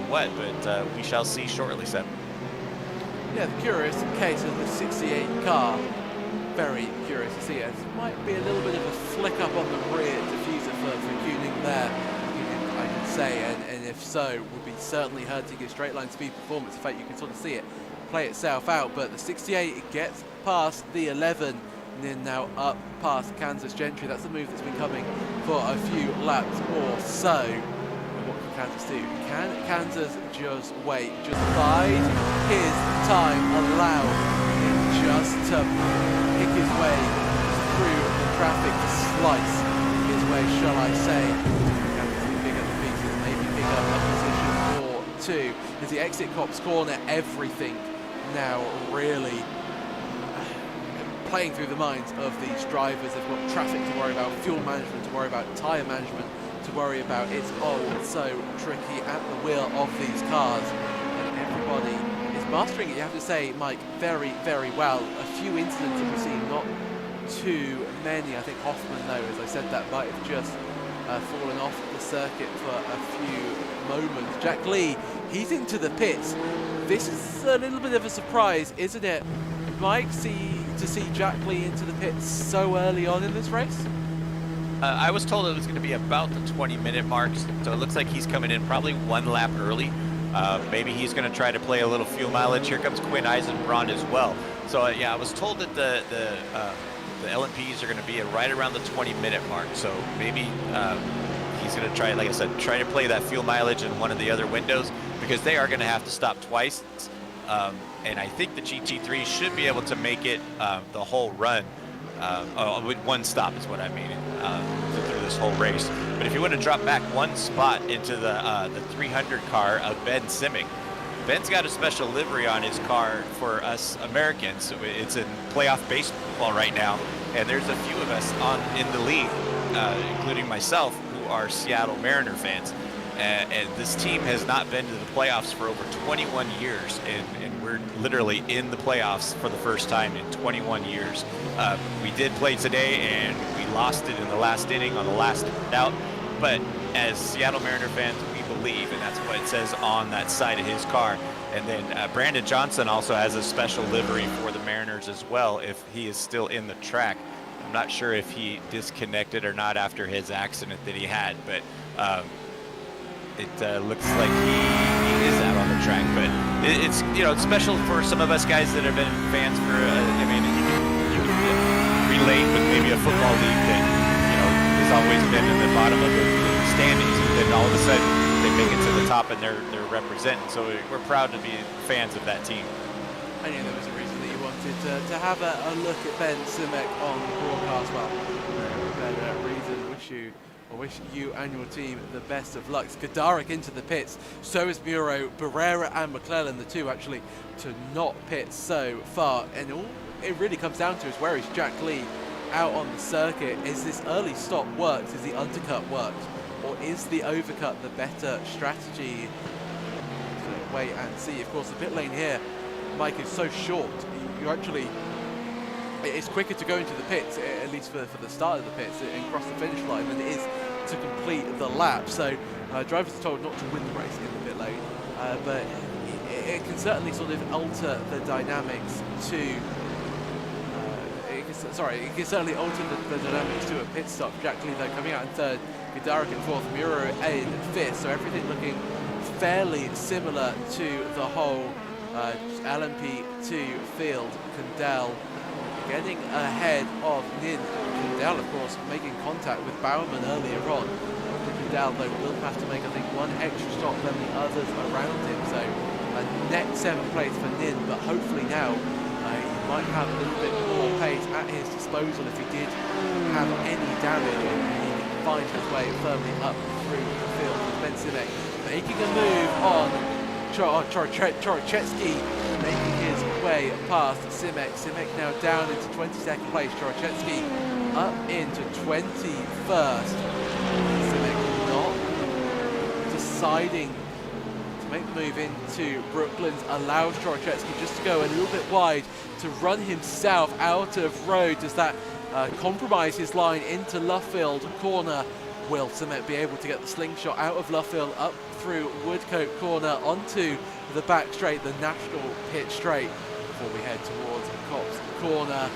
what, but we shall see shortly, Seb. Yeah, the curious case of the 68 car. Very curious to see it. Might be a little bit of a flick up on the rear diffuser for Q-Nin there, I can say, and if so, would be certainly hurting his straight line speed performance. In fact, you can sort of see it play itself out, but the 68 gets past the 11, and then now up past Kansas Gentry. That's the move that's been coming for a few laps or so. What can Kansas do? Can Kansas just wait, just bide his time, allow him just to pick his way through the traffic, to slice his way, shall I say. Kansas can pick up the pieces, maybe pick up a position or two. As the exit Cops corner, everything now really playing through the minds of these drivers. They've got traffic to worry about, fuel management to worry about, tyre management to worry about. It's all so tricky at the wheel of these cars, and everybody is mastering it, you have to say, Mike, very, very well. A few incidents that we've seen, not too many. I think Hoffman, though, as I said, that might have just fallen off the circuit for a few moments. Jack Lee, he's into the pits. This is a little bit of a surprise, isn't it, Mike, to see Jack Lee into the pits so early on in this race? I was told it was going to be about the 20-minute mark, so it looks like he's coming in probably 1 lap early. Maybe he's going to try to play a little fuel mileage. Here comes Quinn Eisenbrand as well. So yeah, I was told that the LMPs are going to be right around the 20-minute mark. So maybe he's going to try, like I said, try to play that fuel mileage in one of the other windows, because they are going to have to stop twice. And I think the GT3 should be able to make it the whole run. With 1 stop is what I mean, through this whole race. But if you want to drop back 1 spot into the 300 car of Ben Simic, Ben's got a special livery on his car for us Americans. It's in playoff baseball right now, and there's a few of us in the league, including myself, who are Seattle Mariner fans. And this team has not been to the playoffs for over 21 years, and we're literally in the playoffs for the first time in 21 years. We did play today, and we lost it in the last inning on the last out. But as Seattle Mariner fans, we believe, and that's what it says on that side of his car. And then Brandon Johnson also has a special livery for the Mariners as well, if he is still in the track. I'm not sure if he disconnected or not after his accident that he had, but it looks like he is out on the track. But it's, you know, it's special for some of us guys that have been fans for, I mean, you can relate with maybe a football league that, you know, has always been in the bottom of the standings. then all of a sudden they make it to the top and they're representing. So we're proud to be fans of that team. I knew there was a reason that you wanted to have a look at Ben Simek on the broadcast. Well, no better reason. Wish you and your team the best of luck. Skadarik into the pits, so is Muro, Barrera and McClellan, the two actually to not pit so far. And all it really comes down to is where is Jack Lee out on the circuit? Is this early stop worked? Is the undercut worked? Or is the overcut the better strategy? So wait and see. Of course, the pit lane here, Mike, is so short. You actually, it's quicker to go into the pits, at least for the start of the pits, and cross the finish line than it is to complete the lap. So drivers are told not to win the race in the pit lane, but it can certainly sort of alter the dynamics to it can certainly alter the dynamics to a pit stop. Jack Lee though coming out in third, Skadarik in fourth, Muro in fifth, so everything looking fairly similar to the whole LMP2 field. Kundal getting ahead of Nin. Kundal, of course, making contact with Baumann earlier on. Kundal, though, will have to make, I think, one extra stop than the others around him. So a net 7th place for Nin, but hopefully now he might have a little bit more pace at his disposal if he did have any damage and he can find his way firmly up through the field. Ben Simek making a move on Chorchetsky, making his way past Simek. Simek now down into 22nd place. Chorchetsky up into 21st. Simek not deciding to make the move into Brooklands, allows Chorchetsky just to go a little bit wide to run himself out of road. Does that compromise his line into Luffield corner? Will Simek be able to get the slingshot out of Luffield up through Woodcote corner onto the back straight, the national pit straight, before we head towards Cops corner?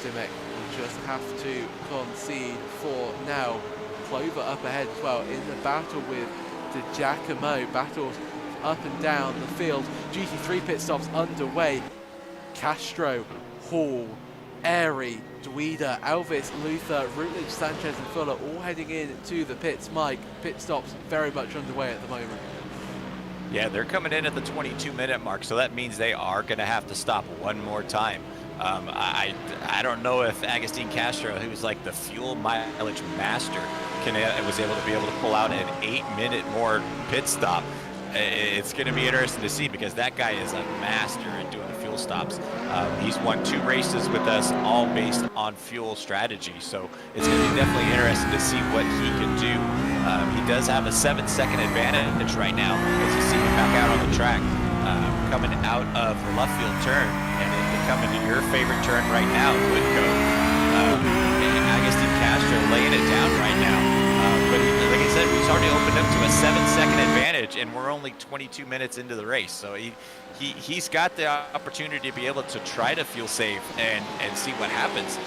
Simek will just have to concede for now. Clover up ahead as well in the battle with De Giacomo. Battles up and down the field. GT3 pit stops underway. Castro, Hall, Airy, Dweeder, Alvis, Luther, Rutledge, Sanchez and Fuller all heading in to the pits. Mike, pit stops very much underway at the moment. Yeah, they're coming in at the 22-minute mark, so that means they are going to have to stop one more time. I don't know if Agustin Castro, who's like the fuel mileage master, was able to pull out an 8-minute more pit stop. It's going to be interesting to see because that guy is a master at doing the fuel stops. He's won 2 races with us, all based on fuel strategy. So it's going to be definitely interesting to see what he can do. He does have a 7-second advantage right now as you see him back out on the track, coming out of the Luffield turn and coming to your favorite turn right now, Woodcote. Agustin Castro laying it down right now. But like I said, he's already opened up to a 7-second advantage, and we're only 22 minutes into the race. So he's got the opportunity to be able to try to fuel save and see what happens.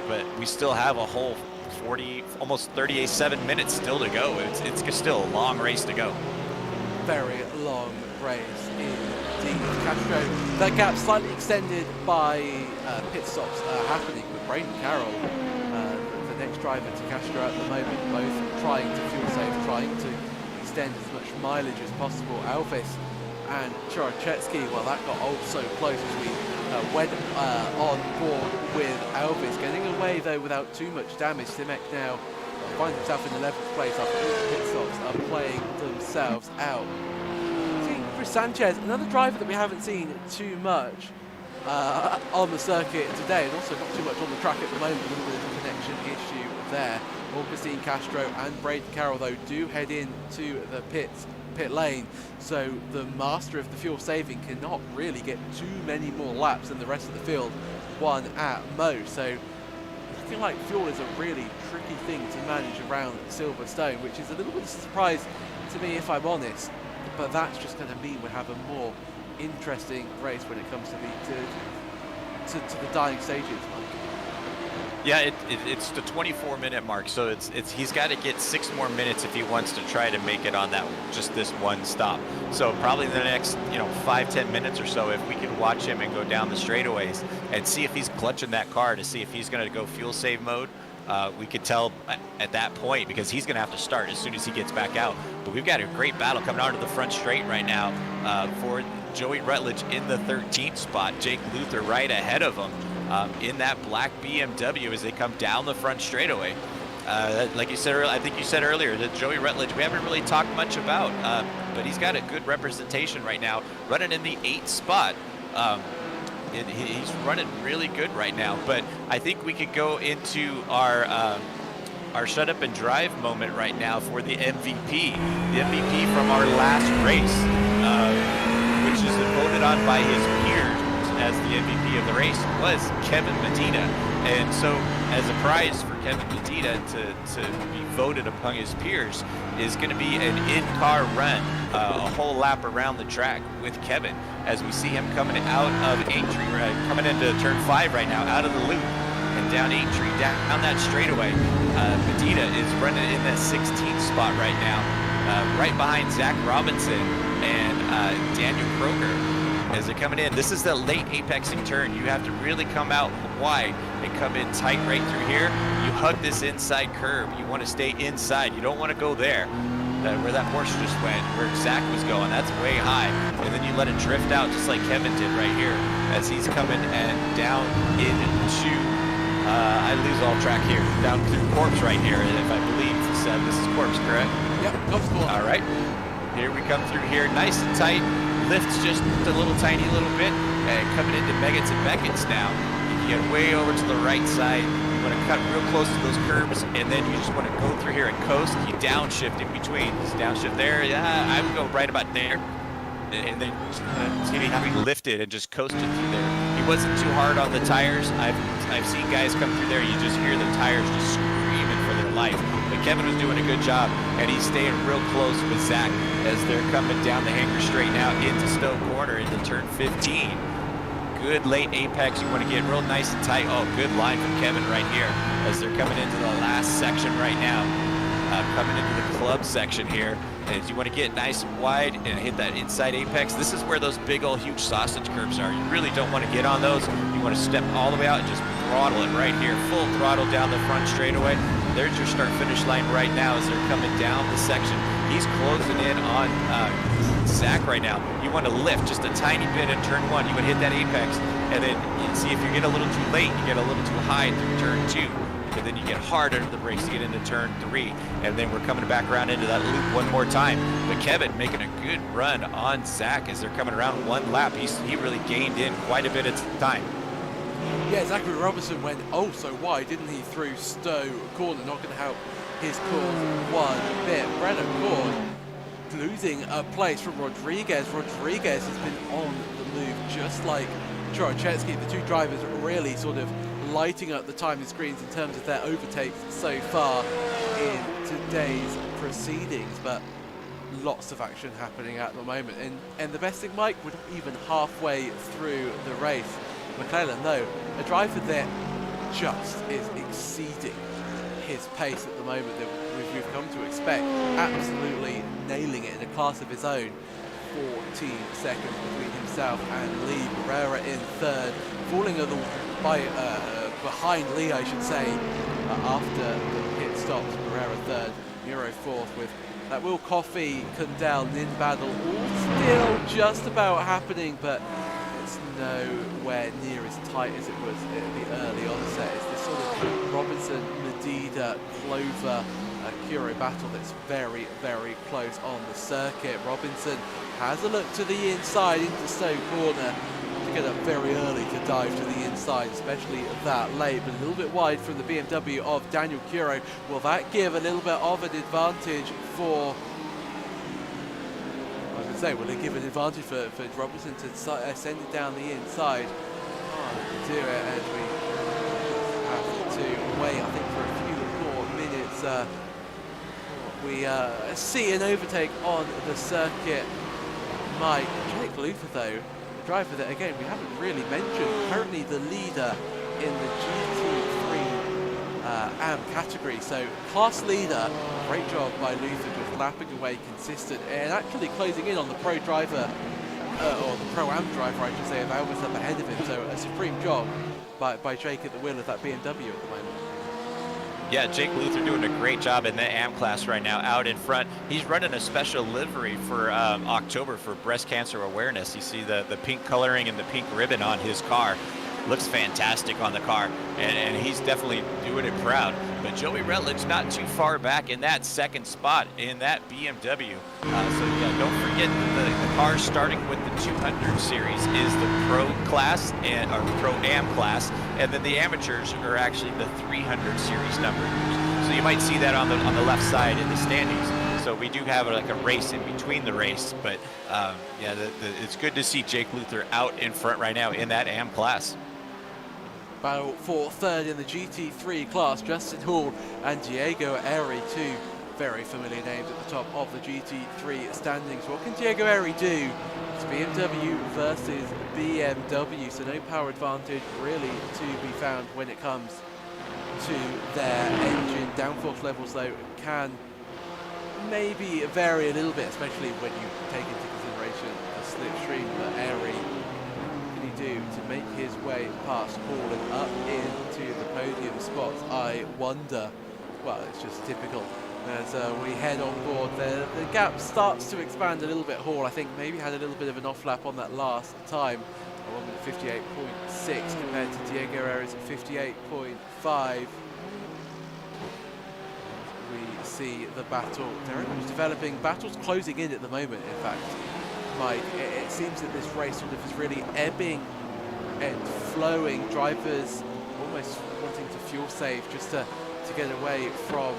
But we still have a whole 40, almost 37 minutes still to go. It's still a long race to go. Very long race indeed. Castro, that gap slightly extended by pit stops happening with Braun Carroll. Next driver to Castro at the moment, both trying to fuel save, trying to extend as much mileage as possible. Alvis and Chorchetsky, well, that got so close as we went on board with Alvis, getting away though without too much damage. Simek now finds himself in 11th place after all the pit stops are playing themselves out. See, Chris Sanchez, another driver that we haven't seen too much on the circuit today, and also not too much on the track at the moment. A little bit of a connection issue there. Augustine Castro and Braden Carroll though do head into the pit lane, so the master of the fuel saving cannot really get too many more laps than the rest of the field, one at most. So looking like fuel is a really tricky thing to manage around Silverstone, which is a little bit of a surprise to me if I'm honest, but that's just going to mean we have a more interesting race when it comes to the dying stages. Yeah, it's the 24-minute mark, so he's got to get 6 more minutes if he wants to try to make it on that just this one stop. So probably the next 5-10 minutes or so, if we could watch him and go down the straightaways and see if he's clutching that car to see if he's going to go fuel save mode We could tell at that point, because he's going to have to start as soon as he gets back out. But we've got a great battle coming onto the front straight right now for Joey Rutledge in the 13th spot. Jake Luther right ahead of him in that black BMW as they come down the front straightaway. Like you said earlier, I think you said earlier that Joey Rutledge we haven't really talked much about, but he's got a good representation right now, running in the 8th spot. He's running really good right now, but I think we could go into our shut up and drive moment right now for the MVP. The MVP from our last race, which is voted on by his peers as the MVP of the race, was Kevin Medina. And so as a prize for Kevin Medina to be voted among his peers is going to be an in-car run, a whole lap around the track with Kevin, as we see him coming out of Aintree, coming into turn 5 right now, out of the loop and down Aintree, down that straightaway. Medina is running in that 16th spot right now, right behind Zach Robinson and Daniel Kroger. As they're coming in, this is the late apexing turn. You have to really come out wide and come in tight right through here. You hug this inside curve. You want to stay inside. You don't want to go there, where that Porsche just went, where Zach was going. That's way high. And then you let it drift out just like Kevin did right here as he's coming and down into, I lose all track here, down through Corpse right here. And if I believe this is Corpse, correct? Yep, Corpse. All right. Here we come through here, nice and tight. Lifts just a little tiny little bit, and coming into Meggett's and Beckett's now. You get way over to the right side. You want to cut real close to those curbs, and then you just want to go through here and coast. You downshift in between. Just downshift there. Yeah, I would go right about there, and then see how he lifted and just coasted through there. He wasn't too hard on the tires. I've seen guys come through there. You just hear the tires just screaming for their life. But Kevin was doing a good job, and he's staying real close with Zach as they're coming down the hanger straight now into Stowe Corner into turn 15. Good late apex. You want to get real nice and tight. Oh, good line from Kevin right here as they're coming into the last section right now. Coming into the club section here. As you want to get nice and wide and hit that inside apex. This is where those big old huge sausage curves are. You really don't want to get on those. You want to step all the way out and just throttle it right here. Full throttle down the front straightaway. There's your start finish line right now as they're coming down the section. He's closing in on Zach right now. You want to lift just a tiny bit in turn 1. You want to hit that apex, and then you see if you get a little too late, you get a little too high through turn 2. And then you get hard under the brakes to get into turn 3. And then we're coming back around into that loop one more time. But Kevin making a good run on Zach as they're coming around one lap. He really gained in quite a bit of time. Yeah, Zachary Robinson went oh so wide, didn't he, through Stowe Corner, not going to help his cause one bit. Brennan Corn losing a place from Rodriguez. Rodriguez has been on the move just like Chorochetsky. The two drivers really sort of lighting up the timing screens in terms of their overtakes so far in today's proceedings, but lots of action happening at the moment. And the best thing, Mike, we're not even halfway through the race. McClellan, though, a driver that just is exceeding his pace at the moment that we've come to expect, absolutely nailing it in a class of his own. 14 seconds between himself and Lee. Barrera in third, falling behind Lee, I should say, after the pit stops. Barrera third, Muro fourth, with that Will Coffey, Cundell, Nin battle all still just about happening, but it's nowhere near as tight as it was at the early onset. It's this sort of Robinson, Medina, Clover, Curo battle that's very, very close on the circuit. Robinson has a look to the inside into Stowe Corner to get up very early to dive to the inside, especially that late, but a little bit wide from the BMW of Daniel Curo. Will that give a little bit of an advantage for, I was going to say, will it give an advantage for Robinson to send it down the inside? Can't do it as we have to wait, I think, for a few more minutes. We see an overtake on the circuit. Mike, Jake Luther, though, the driver that, again, we haven't really mentioned, currently the leader in the GT3 AM category. So, class leader, great job by Luther, just lapping away consistent and actually closing in on the pro driver, or the pro-am driver, I should say, of Albus up ahead of him. So, a supreme job by Jake at the wheel of that BMW at the moment. Yeah, Jake Luther doing a great job in the AM class right now, out in front. He's running a special livery for October for breast cancer awareness. You see the pink coloring and the pink ribbon on his car. Looks fantastic on the car, and he's definitely doing it proud. But Joey Rutledge not too far back in that second spot in that BMW. So yeah, don't forget the car starting with the 200 series is the Pro class or Pro Am class, and then the amateurs are actually the 300 series numbers. So you might see that on the left side in the standings. So we do have like a race in between the race, but yeah, it's good to see Jake Luther out in front right now in that Am class. Battle for third in the GT3 class, Justin Hall and Diego Eri, two very familiar names at the top of the GT3 standings. What can Diego Eri do? It's BMW versus BMW, so no power advantage really to be found when it comes to their engine. Downforce levels though can maybe vary a little bit, especially when you take into consideration the slipstream that Eri do to make his way past Hall and up into the podium spots. I wonder, well, it's just typical as we head on board. The gap starts to expand a little bit. Hall, I think, maybe had a little bit of an off lap on that last time. 1 minute 58.6 compared to Diego Eri's at 58.5. We see the battle very much developing. Battle's closing in at the moment, in fact. Mike, it seems that this race sort of is really ebbing and flowing. Drivers almost wanting to fuel save just to get away from,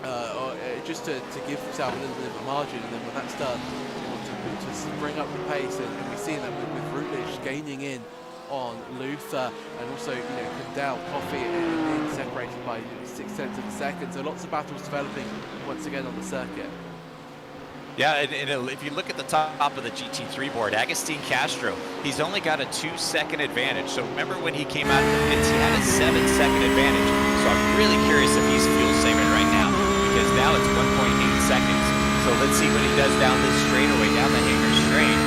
or just to give themselves a little bit of a margin, and then when that's done, they want to bring up the pace, and we've seen that with Routledge gaining in on Luther, and also, you know, Kandel, Coffee, and separated by 0.6 of a second. So lots of battles developing once again on the circuit. Yeah, and if you look at the top of the GT3 board, Agustin Castro, he's only got a 2-second advantage. So remember when he came out of the pits, he had a 7-second advantage. So I'm really curious if he's fuel saving right now, because now it's 1.8 seconds. So let's see what he does down this straightaway, down the Hanger straight.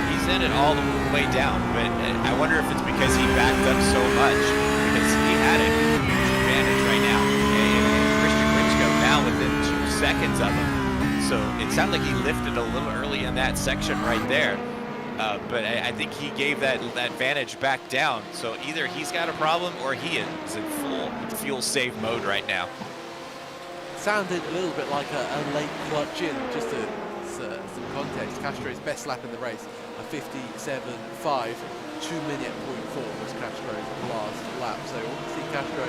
He's in it all the way down, but I wonder if it's because he backed up so much, because he had a huge advantage right now. And Christian Rinchko now within 2 seconds of him. So it sounded like he lifted a little early in that section right there. But I think he gave that advantage back down. So either he's got a problem or he is in full fuel save mode right now. Sounded a little bit like a late clutch in, just to some context. Castro's best lap in the race, a 57.5. 2-minute .4 was Castro's last lap. So obviously Castro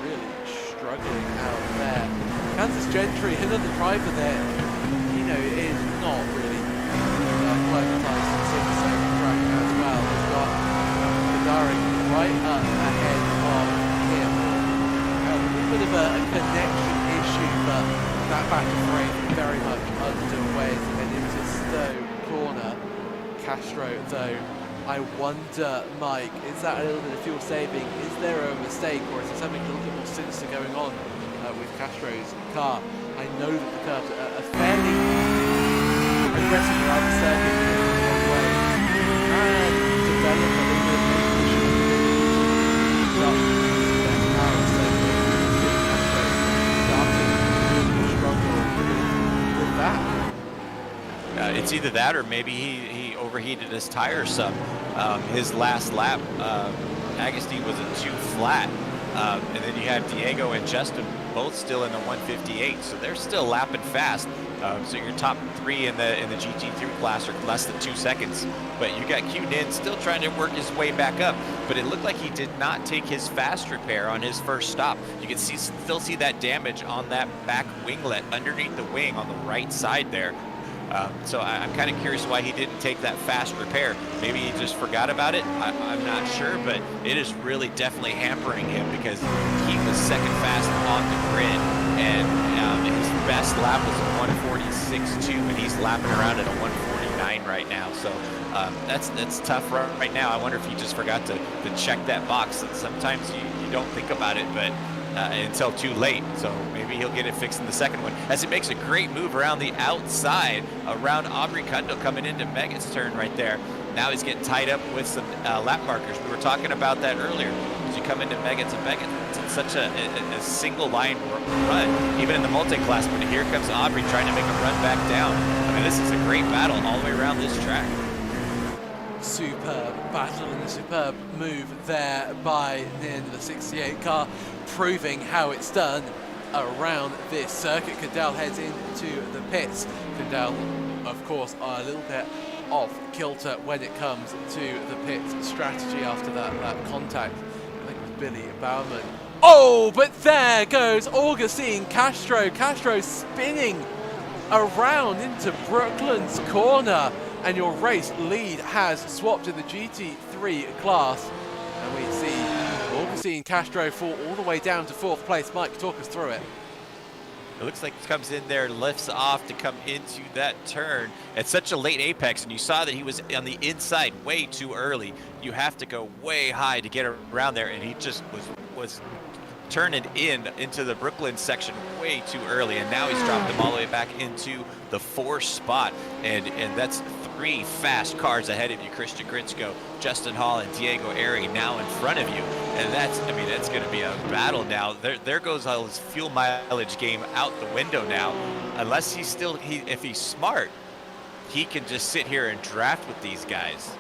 really struggling out there. Kansas Gentry, another driver there, you know, is not really acclimatized to Silverstone track as well. He's got Kadari right up ahead of him. A little bit of a connection issue, but that battle frame very much underway and into Stowe corner. Castro, though, I wonder, Mike, is that a little bit of fuel saving? Is there a mistake, or is there something a little bit more sinister going on with Castro's car? I know that the curves are fairly aggressive around the circuit in the wrong way, and develop a little bit of issue with that. It's either that or maybe he overheated his tires some. His last lap, Agustin was at 2 flat. And then you have Diego and Justin both still in the 158, so they're still lapping fast. So your top 3 in the GT3 class are less than 2 seconds. But you got Q-Nin still trying to work his way back up. But it looked like he did not take his fast repair on his first stop. You can still see that damage on that back winglet underneath the wing on the right side there. So I'm kind of curious why he didn't take that fast repair. Maybe he just forgot about it. I'm not sure, but it is really definitely hampering him because he was second fast on the grid, and his best lap was a 146.2, and he's lapping around at a 149 right now. So that's tough right now. I wonder if he just forgot to check that box. And sometimes you don't think about it, but until too late. So maybe he'll get it fixed in the second one, as he makes a great move around the outside around Aubrey Kundal coming into Megan's turn right there. Now he's getting tied up with some lap markers. We were talking about that earlier. As you come into Mega to Mega. It's such a single line run, even in the multi-class. But here comes Aubrey trying to make a run back down. I mean, this is a great battle all the way around this track. Superb battle and a superb move there by the end of the 68 car, proving how it's done around this circuit. Cadell heads into the pits. Cadell, of course, are a little bit off kilter when it comes to the pit strategy after that contact, I think, with Billy Bauman. Oh, but there goes Augustine Castro. Castro spinning around into Brooklands corner, and your race lead has swapped in the GT3 class, and we see Augustine Castro fall all the way down to 4th place. Mike, talk us through it. It looks like he comes in there, lifts off to come into that turn. It's such a late apex, and you saw that he was on the inside way too early. You have to go way high to get around there, and he just was turning into the Brooklyn section way too early, and now he's dropped them all the way back into the 4th spot, and that's 3 fast cars ahead of you. Christian Gritsko, Justin Hall, and Diego Ari now in front of you, and that's going to be a battle now. There goes all his fuel mileage game out the window now, unless if he's smart, he can just sit here and draft with these guys.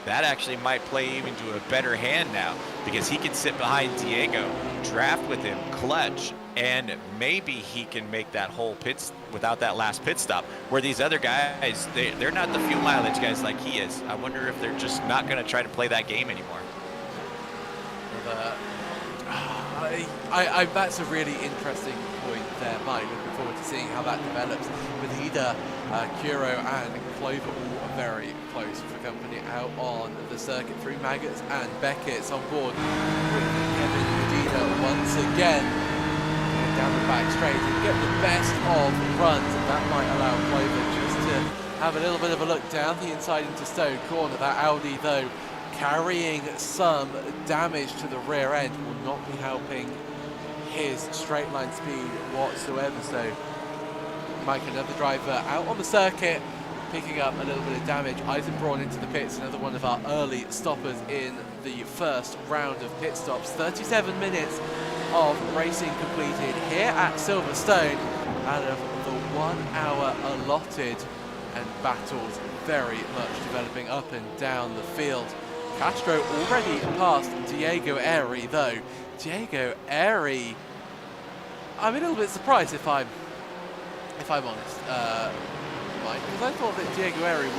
That actually might play even to a better hand now, because he can sit behind Diego, draft with him, clutch, and maybe he can make that whole pit without that last pit stop, where these other guys, they're not the fuel mileage guys like he is. I wonder if they're just not going to try to play that game anymore. That's a really interesting point there, Mike. Looking forward to seeing how that develops, with Ida, Kuro and Clover all very close for company out on the circuit through Maggots and Beckett's on board with Kevin Medina once again down the back straight and get the best of runs, and that might allow Clover just to have a little bit of a look down the inside into Stone Corner. That Audi, though, carrying some damage to the rear end, will not be helping his straight line speed whatsoever. So Mike, another driver out on the circuit, picking up a little bit of damage. Braun into the pits, another one of our early stoppers in the first round of pit stops. 37 minutes of racing completed here at Silverstone out of the 1 hour allotted, and battles very much developing up and down the field. Castro already past Diego Ari, though. Diego Ari, I'm a little bit surprised if I'm honest, Mike, because I thought that Diego Ari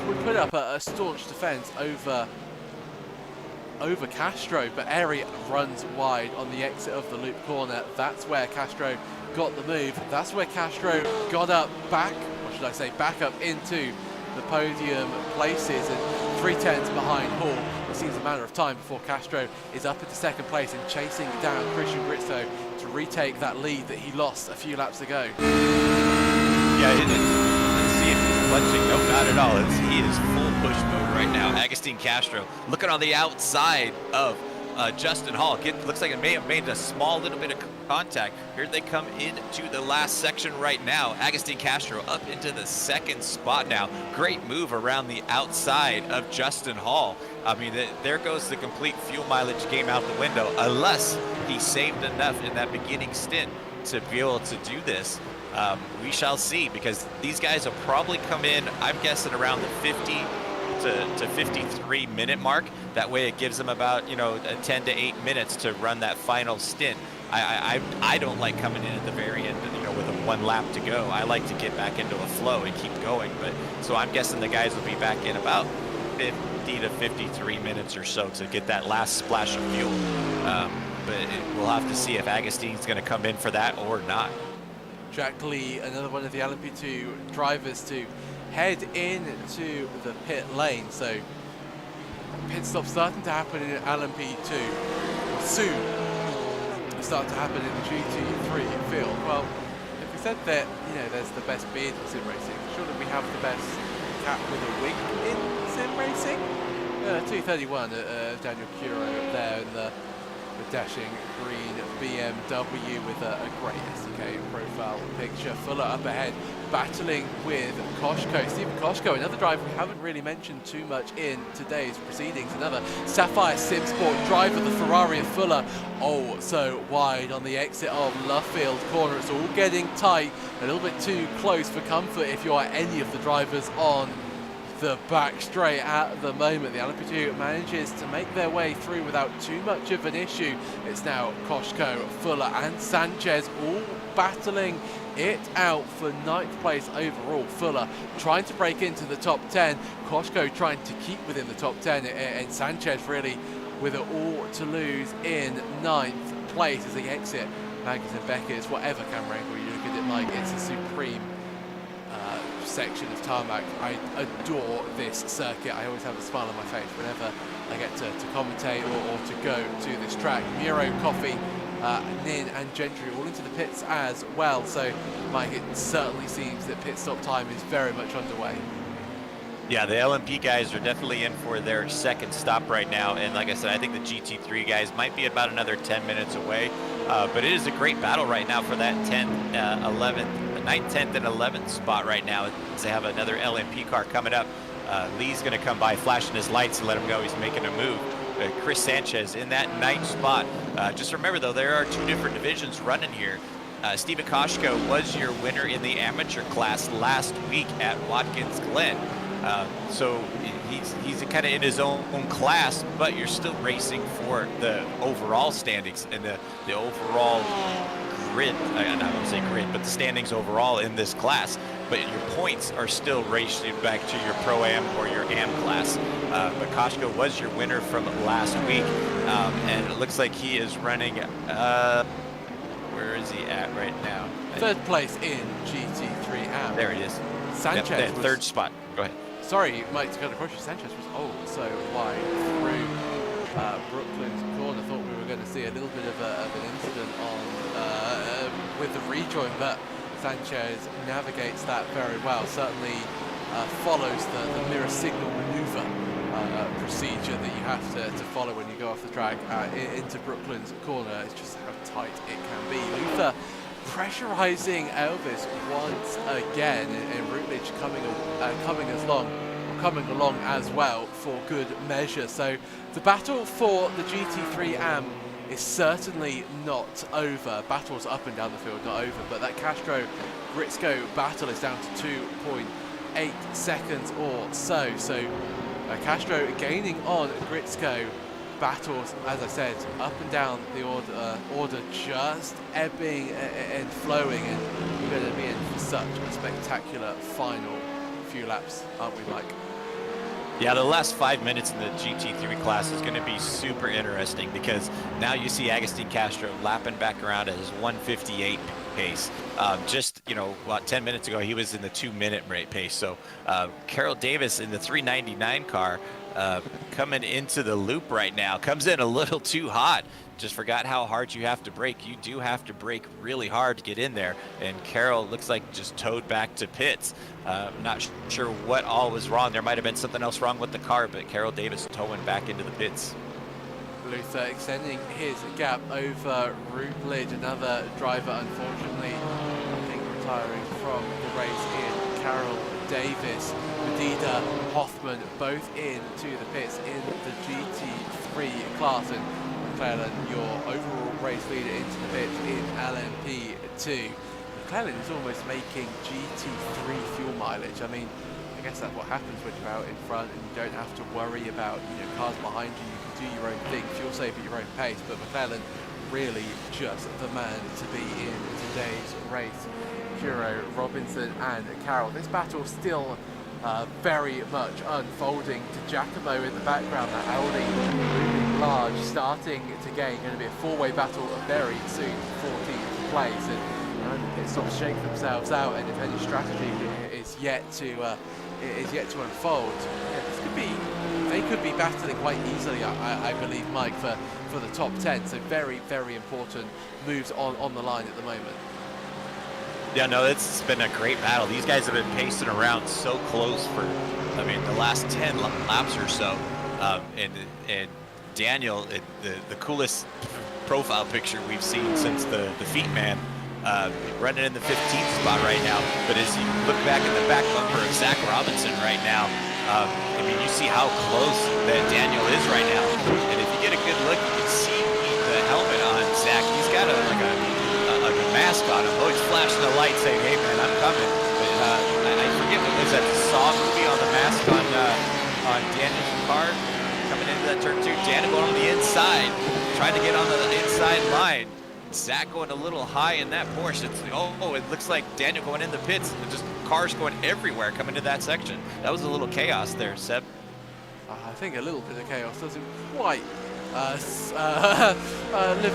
would put up a staunch defence over Castro, but Ari runs wide on the exit of the loop corner. That's where Castro got the move. That's where Castro got up back up into the podium places, and 3/10 behind Hall. It seems a matter of time before Castro is up into 2nd place and chasing down Christian Gritzo to retake that lead that he lost a few laps ago. Yeah, let's see if he's clutching. No, not at all. He is full push mode right now. Agustin Castro looking on the outside of Justin Hall. Looks like it may have made a small little bit of contact. Here they come into the last section right now. Agustin Castro up into the 2nd spot now. Great move around the outside of Justin Hall. I mean, there goes the complete fuel mileage game out the window, unless he saved enough in that beginning stint to be able to do this. We shall see, because these guys will probably come in, I'm guessing, around the 50 to 53 minute mark. That way it gives them about 10 to 8 minutes to run that final stint. I don't like coming in at the very end, with a 1 lap to go. I like to get back into a flow and keep going. But so I'm guessing the guys will be back in about 50 to 53 minutes or so to get that last splash of fuel. But we'll have to see if Agustin's going to come in for that or not. Jack Lee, another one of the LMP2 drivers to head into the pit lane. So pit stop starting to happen in LMP2. Soon start to happen in the GT3 field. Well, if we said that, there's the best beard in sim racing, surely we have the best cat with a wig in sim racing? 231, Daniel Curo there in the The dashing green BMW with a great SDK profile picture. Fuller up ahead, battling with Koshko. Steven Koshko, another driver we haven't really mentioned too much in today's proceedings. Another Sapphire Simsport driver, the Ferrari of Fuller. Oh, so wide on the exit of Luffield corner. It's all getting tight, a little bit too close for comfort if you are any of the drivers on the back straight at the moment. The LMP2 manages to make their way through without too much of an issue. It's now Koshko, Fuller and Sanchez all battling it out for 9th place overall. Fuller trying to break into the top 10, Koshko trying to keep within the top 10, and Sanchez really with it all to lose in 9th place as they exit Magnussen and Beckett's. Whatever camera angle you look at it like, it's a supreme section of tarmac. I adore this circuit. I always have a smile on my face whenever I get to commentate or to go to this track. Muro, Coffee, Nin and Gentry all into the pits as well. So, Mike, it certainly seems that pit stop time is very much underway. Yeah, the LMP guys are definitely in for their second stop right now. And like I said, I think the GT3 guys might be about another 10 minutes away. But it is a great battle right now for that 10th, 11th, 9th, 10th, and 11th spot right now. As they have another LMP car coming up. Lee's going to come by flashing his lights and let him know he's making a move. Chris Sanchez in that 9th spot. Just remember, though, there are 2 different divisions running here. Steven Koshko was your winner in the amateur class last week at Watkins Glen. So he's kind of in his own class, but you're still racing for the overall standings and the overall grid. I don't say grid, but the standings overall in this class. But your points are still racing back to your Pro-Am or your Am class. But Koshko was your winner from last week, and it looks like he is running. Where is he at right now? 3rd place in GT3 Am. There he is. Sanchez yep, 3rd spot. Go ahead. Sorry, Mike, to cut across you. Sanchez was so wide through Brooklyn's corner. Thought we were going to see a little bit of an incident on with the rejoin, but Sanchez navigates that very well. Certainly follows the mirror signal maneuver procedure that you have to follow when you go off the track into Brooklyn's corner. It's just how tight it can be. Luther pressurizing Elvis once again, and Routledge coming along as well for good measure. So the battle for the GT3 Am is certainly not over. Battles up and down the field, not over, but that Castro-Gritsko battle is down to 2.8 seconds or so. So Castro gaining on Gritsko. Battles, as I said, up and down the order just ebbing and flowing, and we're going to be in for such a spectacular final few laps, aren't we, Mike? Yeah, the last 5 minutes in the GT3 class is going to be super interesting, because now you see Agustin Castro lapping back around at his 1:58 pace. Just, about 10 minutes ago, he was in the 2-minute rate pace. So Carroll Davis in the 399 car coming into the loop right now, comes in a little too hot. Just forgot how hard you have to brake. You do have to brake really hard to get in there, and Carroll looks like just towed back to pits. Not sure what all was wrong. There might have been something else wrong with the car, but Carroll Davis towing back into the pits. Luther extending his gap over Routledge, another driver unfortunately I think retiring from the race in Carroll Davis. Medida, Hoffman both into the pits in the GT3 class, and McClellan, your overall race leader, into the pits in LMP2. McClellan is almost making GT3 fuel mileage. I mean, I guess that's what happens when you're out in front and you don't have to worry about cars behind you. You can do your own thing, fuel save at your own pace. But McClellan really just the man to be in today's race. Kuro, Robinson and Carroll. This battle still very much unfolding. To Giacomo in the background, that Audi moving large, starting to gain. Going to be a four-way battle very soon, 14th place. And it sort of shake themselves out, and if any strategy is yet to unfold, they could be battling quite easily, I believe, Mike, for the top 10. So very, very important moves on the line at the moment. Yeah, no, it's been a great battle. These guys have been pacing around so close for, the last 10 laps or so, and Daniel, the coolest profile picture we've seen since the Feet Man, running in the 15th spot right now. But as you look back at the back bumper of Zach Robinson right now, I mean, you see how close that Daniel is right now. And if you get a good look, you can see the helmet on Zach. He's got like a mask on him. Oh, he's flashing the light saying, hey man, I'm coming. But I forget what was that Saw movie on the mask on Daniel's car coming into that turn 2. Daniel going on the inside, trying to get on the inside line. Zach going a little high in that Porsche. It looks like Daniel going in the pits. Just cars going everywhere coming to that section. That was a little chaos there, Seb. I think a little bit of chaos doesn't quite live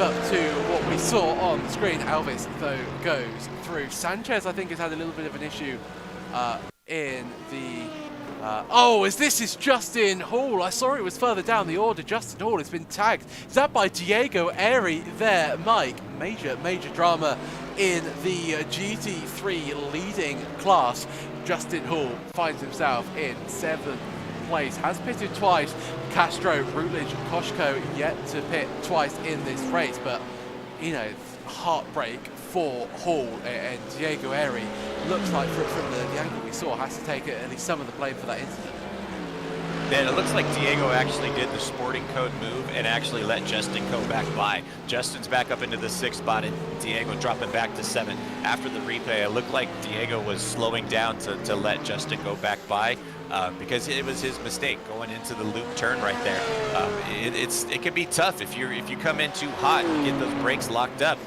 up to what we saw on the screen. Alves, though, goes through. Sanchez, I think, has had a little bit of an issue in the... this is Justin Hall. I saw it was further down the order. Justin Hall has been tagged. Is that by Diego Airy there, Mike? Major drama in the GT3 leading class. Justin Hall finds himself in 7th place. Has pitted twice. Castro, Routledge, Koshko yet to pit twice in this race. But, you know, heartbreak for Hall, and Diego Airy looks like from the angle we saw has to take at least some of the blame for that incident. Then it looks like Diego actually did the sporting code move and actually let Justin go back by. Justin's back up into the 6th spot and Diego dropping back to 7. After the replay, it looked like Diego was slowing down to let Justin go back by because it was his mistake going into the loop turn right there. It can be tough if you come in too hot and get those brakes locked up.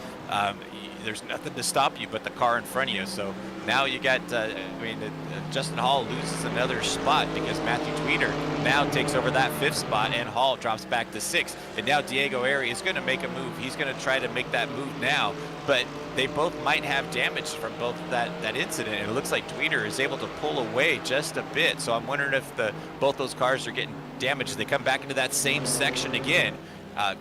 There's nothing to stop you but the car in front of you. So now you got, Justin Hall loses another spot because Matthew Tweeter now takes over that 5th spot and Hall drops back to 6th. And now Diego Airy is going to make a move. He's going to try to make that move now. But they both might have damage from both that incident. And it looks like Tweeter is able to pull away just a bit. So I'm wondering if both those cars are getting damaged. They come back into that same section again.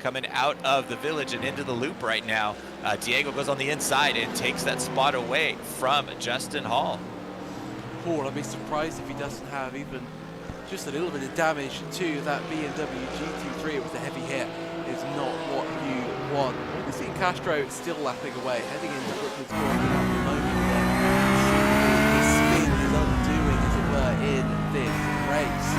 Coming out of the village and into the loop right now. Diego goes on the inside and takes that spot away from Justin Hall. Paul, I'd be surprised if he doesn't have even just a little bit of damage to that BMW GT3. It was a heavy hit. It's not what you want. We see Castro still lapping away, heading into Brooklyn's corner at the moment. His spin is undoing, as it were, in this race.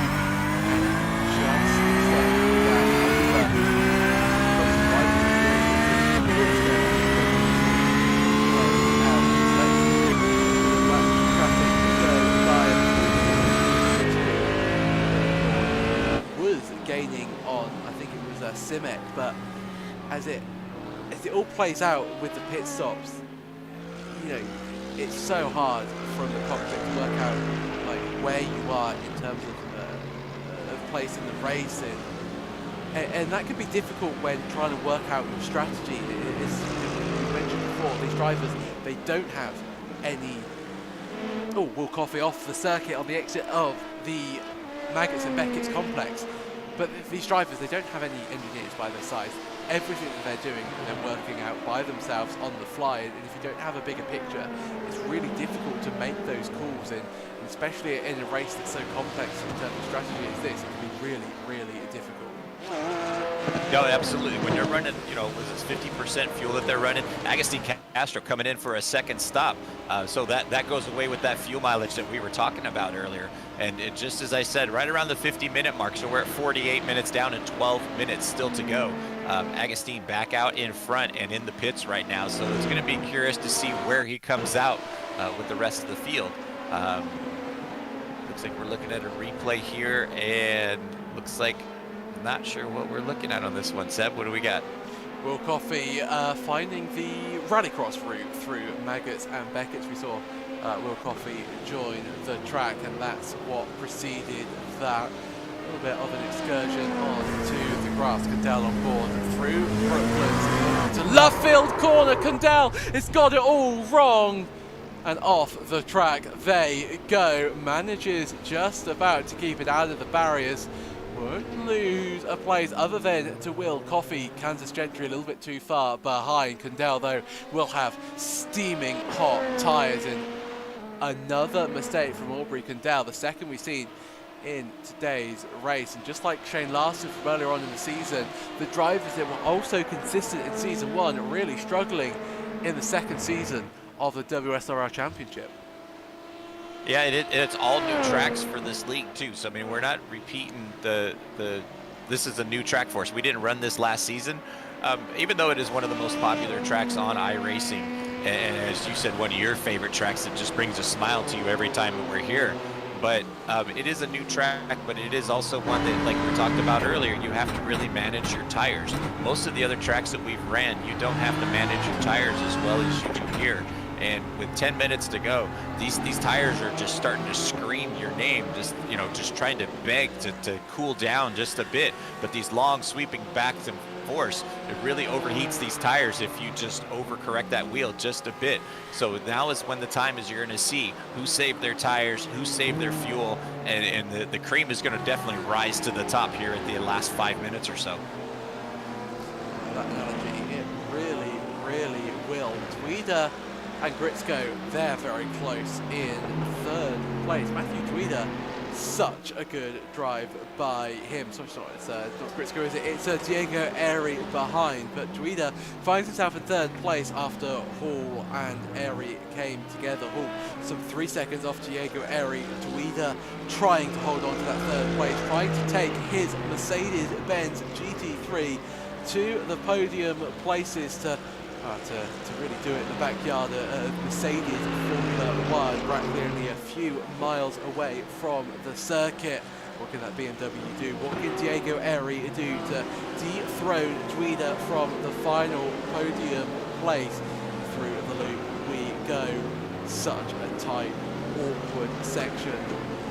Gaining on, I think it was Simek, but as it all plays out with the pit stops, you know, it's so hard from the cockpit to work out like where you are in terms of place in the race, and that can be difficult when trying to work out your strategy. As we mentioned before, these drivers, they don't have any. Will Coffey off the circuit on the exit of the Maggots and Beckett's complex. But these drivers, they don't have any engineers by their side. Everything that they're doing, they're working out by themselves on the fly. And if you don't have a bigger picture, it's really difficult to make those calls. And especially in a race that's so complex in terms of strategy as this, it can be really, really difficult. No, absolutely. When you're running, was this 50% fuel that they're running? Agustin Castro coming in for a second stop. So that goes away with that fuel mileage that we were talking about earlier. And just as I said, right around the 50-minute mark. So we're at 48 minutes down and 12 minutes still to go. Agustin back out in front and in the pits right now. So it's going to be curious to see where he comes out with the rest of the field. Looks like we're looking at a replay here, and looks like not sure what we're looking at on this one. Seb, what do we got? Will Coffey finding the rallycross route through Maggots and Beckett's. We saw Will Coffey join the track, and that's what preceded that. A little bit of an excursion onto the grass. Condell on board through Brooklyn to left field corner. Condell has got it all wrong. And off the track they go. Manages just about to keep it out of the barriers. Won't lose a place other than to Will Coffey. Kansas Gentry a little bit too far behind. Condell, though, will have steaming hot tyres. And another mistake from Aubrey Condell, the second we've seen in today's race. And just like Shane Larson from earlier on in the season, the drivers that were also consistent in season 1 are really struggling in the second season of the WSRL Championship. Yeah, it's all new tracks for this league too. So I mean, we're not repeating this is a new track for us. We didn't run this last season, even though it is one of the most popular tracks on iRacing, and as you said, one of your favorite tracks that just brings a smile to you every time that we're here. But it is a new track, but it is also one that, like we talked about earlier, you have to really manage your tires. Most of the other tracks that we've ran, you don't have to manage your tires as well as you do here. And with 10 minutes to go, these tires are just starting to scream your name, just trying to beg to cool down just a bit. But these long sweeping backs and forth, it really overheats these tires if you just overcorrect that wheel just a bit. So now is when the time is you're going to see who saved their tires, who saved their fuel, and the cream is going to definitely rise to the top here at the last 5 minutes or so. That analogy, it really will. Tweeder and Gritzko, they're very close in third place. Matthew Tweeder, such a good drive by him. Sorry, it's not Gritzko, is it? It's Diego Airy behind, but Tweeder finds himself in third place after Hall and Airy came together. Hall some 3 seconds off Diego Airy. Tweeder trying to hold on to that third place, trying to take his Mercedes-Benz GT3 to the podium places to really do it in the backyard of Mercedes Formula 1, practically only a few miles away from the circuit. What can that BMW do? What can Diego Airy do to dethrone Tweeder from the final podium place? Through the loop we go. Such a tight, awkward section.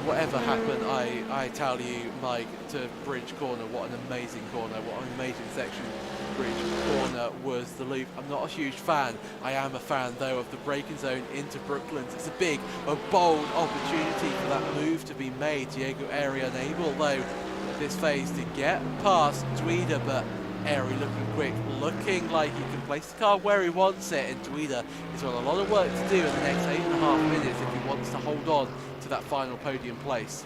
Whatever happened, I tell you, Mike, to Bridge Corner, what an amazing corner, what an amazing section Bridge Corner was the loop. I'm not a huge fan. I am a fan, though, of the braking zone into Brooklands. It's a bold opportunity for that move to be made. Diego Airy unable, though, at this phase to get past Tweeder, but Airy looking quick, looking like he can place the car where he wants it, and Tweeder has got a lot of work to do in the next 8.5 minutes if he wants to hold on to that final podium place.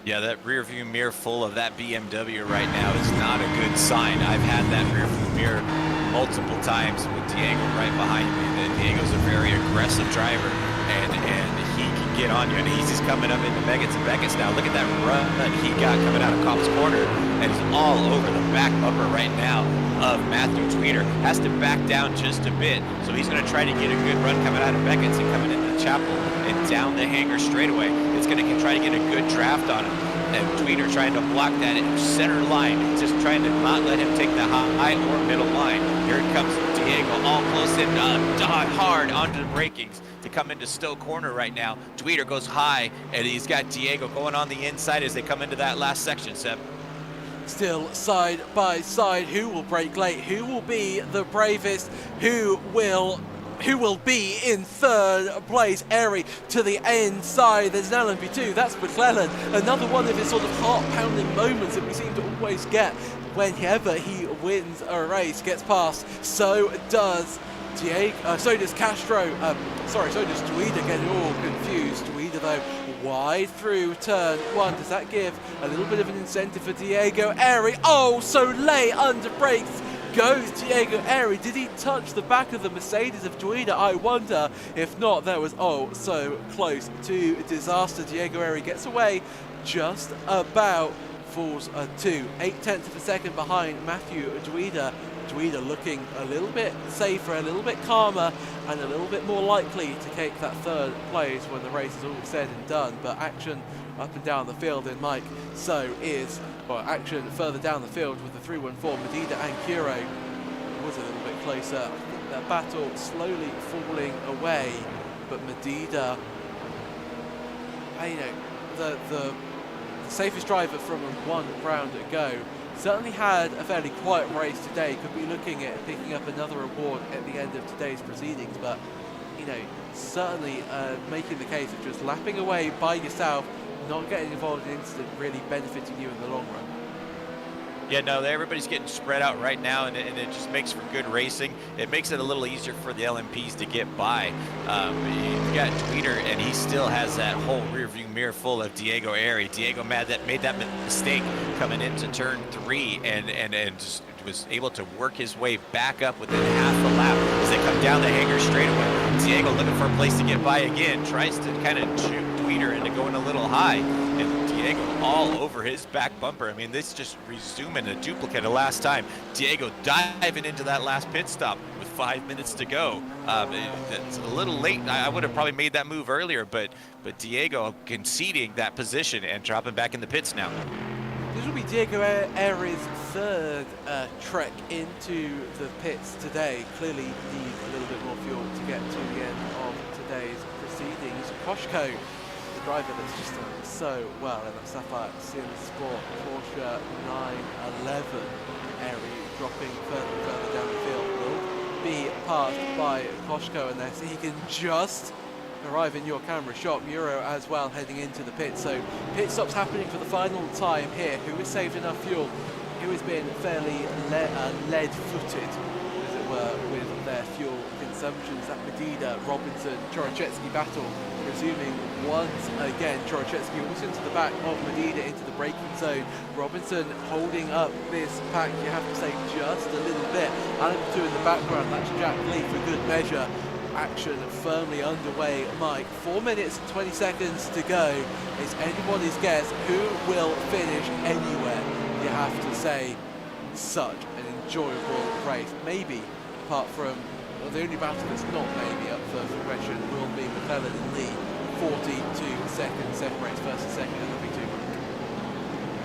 Yeah, that rear view mirror full of that BMW right now is not a good sign. I've had that rear view mirror multiple times with Diego right behind me. Diego's a very aggressive driver, and he can get on you, and he's just coming up into Beckett's and Beckett's now. Look at that run that he got coming out of Cobb's corner, and he's all over the back bumper right now of Matthew Tweeder. Has to back down just a bit, so he's going to try to get a good run coming out of Beckett's and coming into Chapel and down the hangar straightaway. It's going to try to get a good draft on him, and Tweeder trying to block that center line, just trying to not let him take the high or middle line. Here it comes Diego, all close in, hard onto the brakings to come into Stowe corner right now. Tweeder goes high, and he's got Diego going on the inside as they come into that last section, Seb. Still side by side. Who will break late? Who will be the bravest? Who will be in third place? Airy to the inside. There's an LMP2. That's McClellan. Another one of his sort of heart-pounding moments that we seem to always get whenever he wins a race. Gets past. So does so does Castro. So does Tweeder. Getting all confused. Tweeder though wide through turn 1. Does that give a little bit of an incentive for Diego Airy? Oh, so late under brakes goes Diego Airy. Did he touch the back of the Mercedes of Tweeder? I wonder. If not, that was so close to disaster. Diego Airy gets away just about, falls 0.8 of a second behind Matthew Tweeder. Tweeder looking a little bit safer, a little bit calmer, and a little bit more likely to take that third place when the race is all said and done. But action up and down the field in Mike, so is action further down the field with the 314 Medina and Curo was a little bit closer. I think that battle slowly falling away, but Medina, the safest driver from one round ago, certainly had a fairly quiet race today. Could be looking at picking up another award at the end of today's proceedings, but certainly making the case of just lapping away by yourself, not getting involved in an incident, really benefiting you in the long run. Yeah, no, everybody's getting spread out right now, and it just makes for good racing. It makes it a little easier for the LMPs to get by. You've got Tweeter, and he still has that whole rear view mirror full of Diego Airy. Diego made that mistake coming into turn 3, and just was able to work his way back up within half a lap as they come down the hanger straightaway. Diego looking for a place to get by again, tries to kind of juke Tweeter into going a little high, and Diego all over his back bumper. I mean, this just resuming a duplicate of last time. Diego diving into that last pit stop with 5 minutes to go. It's a little late. I would have probably made that move earlier, but Diego conceding that position and dropping back in the pits now. This will be Diego Airy's third trek into the pits today. Clearly needs a little bit more fuel to get to the end of today's proceedings. Koshko, the driver that's just done so well in the Sapphire Sim Sport Porsche 911. Airy dropping further and further down the field will be passed by Koshko, and he can just arrive in your camera shot. Muro as well heading into the pit, so pit stops happening for the final time here. Who has saved enough fuel? Who has been fairly lead-footed, as it were, with their fuel consumptions? That Medina, Robinson, Chorochetsky battle resuming once again. Chorochetsky also into the back of Medina into the braking zone. Robinson holding up this pack, you have to say, just a little bit. LMP2 in the background, that's Jack Lee for good measure. Action firmly underway. Mike, 4 minutes and 20 seconds to go. It's anybody's guess who will finish anywhere. You have to say, such an enjoyable race. Maybe, apart from, well, the only battle that's not maybe up for progression will be McClellan and Lee. 42 seconds separates first and second LMP2.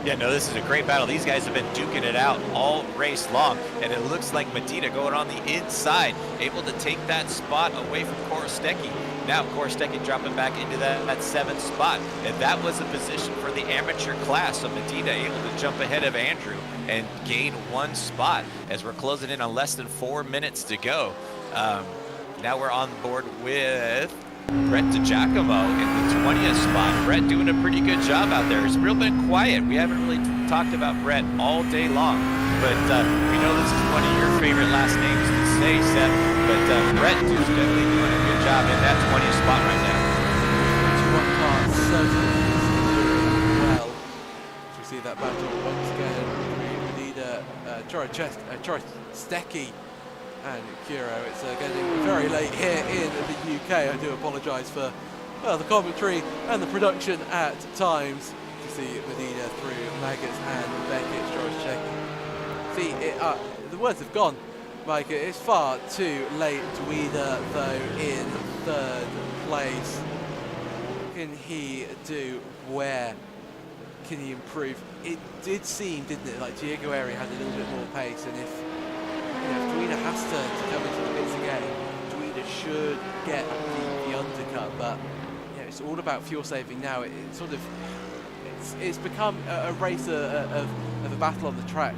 Yeah, no, this is a great battle. These guys have been duking it out all race long, and it looks like Medina going on the inside, able to take that spot away from Korostecki. Now Korostecki dropping back into that 7th spot, and that was a position for the amateur class, so Medina able to jump ahead of Andrew and gain 1 spot as we're closing in on less than 4 minutes to go. Now we're on board with Brett DiGiacomo in the 20th spot. Brett doing a pretty good job out there. It's real bit quiet. We haven't really talked about Brett all day long, but we know this is one of your favorite last names to say, Seth, but Brett is definitely doing a good job in that 20th spot right now. 21 car, so well. We see that battle once again between Medina, Chorochetsky and Kuro. It's getting very late here in the UK. I do apologise for, well, the commentary and the production at times. You see Medina through Maggots and Beckett, Chorochetsky. See, the words have gone, Mike. It's far too late. Tweeder, though, in 3rd place. What can he do? Where can he improve? It did seem, didn't it, like Diego Airy had a little bit more pace, and if Tweeder has to come into the pits again, Tweeder should get the undercut, but it's all about fuel saving now. It's become a race of a battle on the track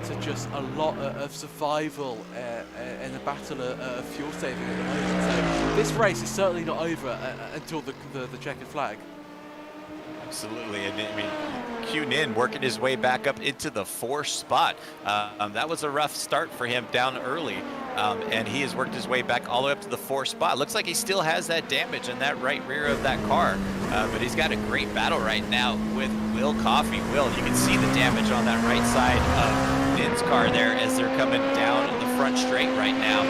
to just a lot of survival and a battle of fuel saving at the moment. So this race is certainly not over until the checkered flag. Absolutely, and I mean, Q-Nin working his way back up into the 4th spot. That was a rough start for him down early, and he has worked his way back all the way up to the 4th spot. Looks like he still has that damage in that right rear of that car, but he's got a great battle right now with Will Coffey. Will, you can see the damage on that right side of Nin's car there as they're coming down the front straight right now.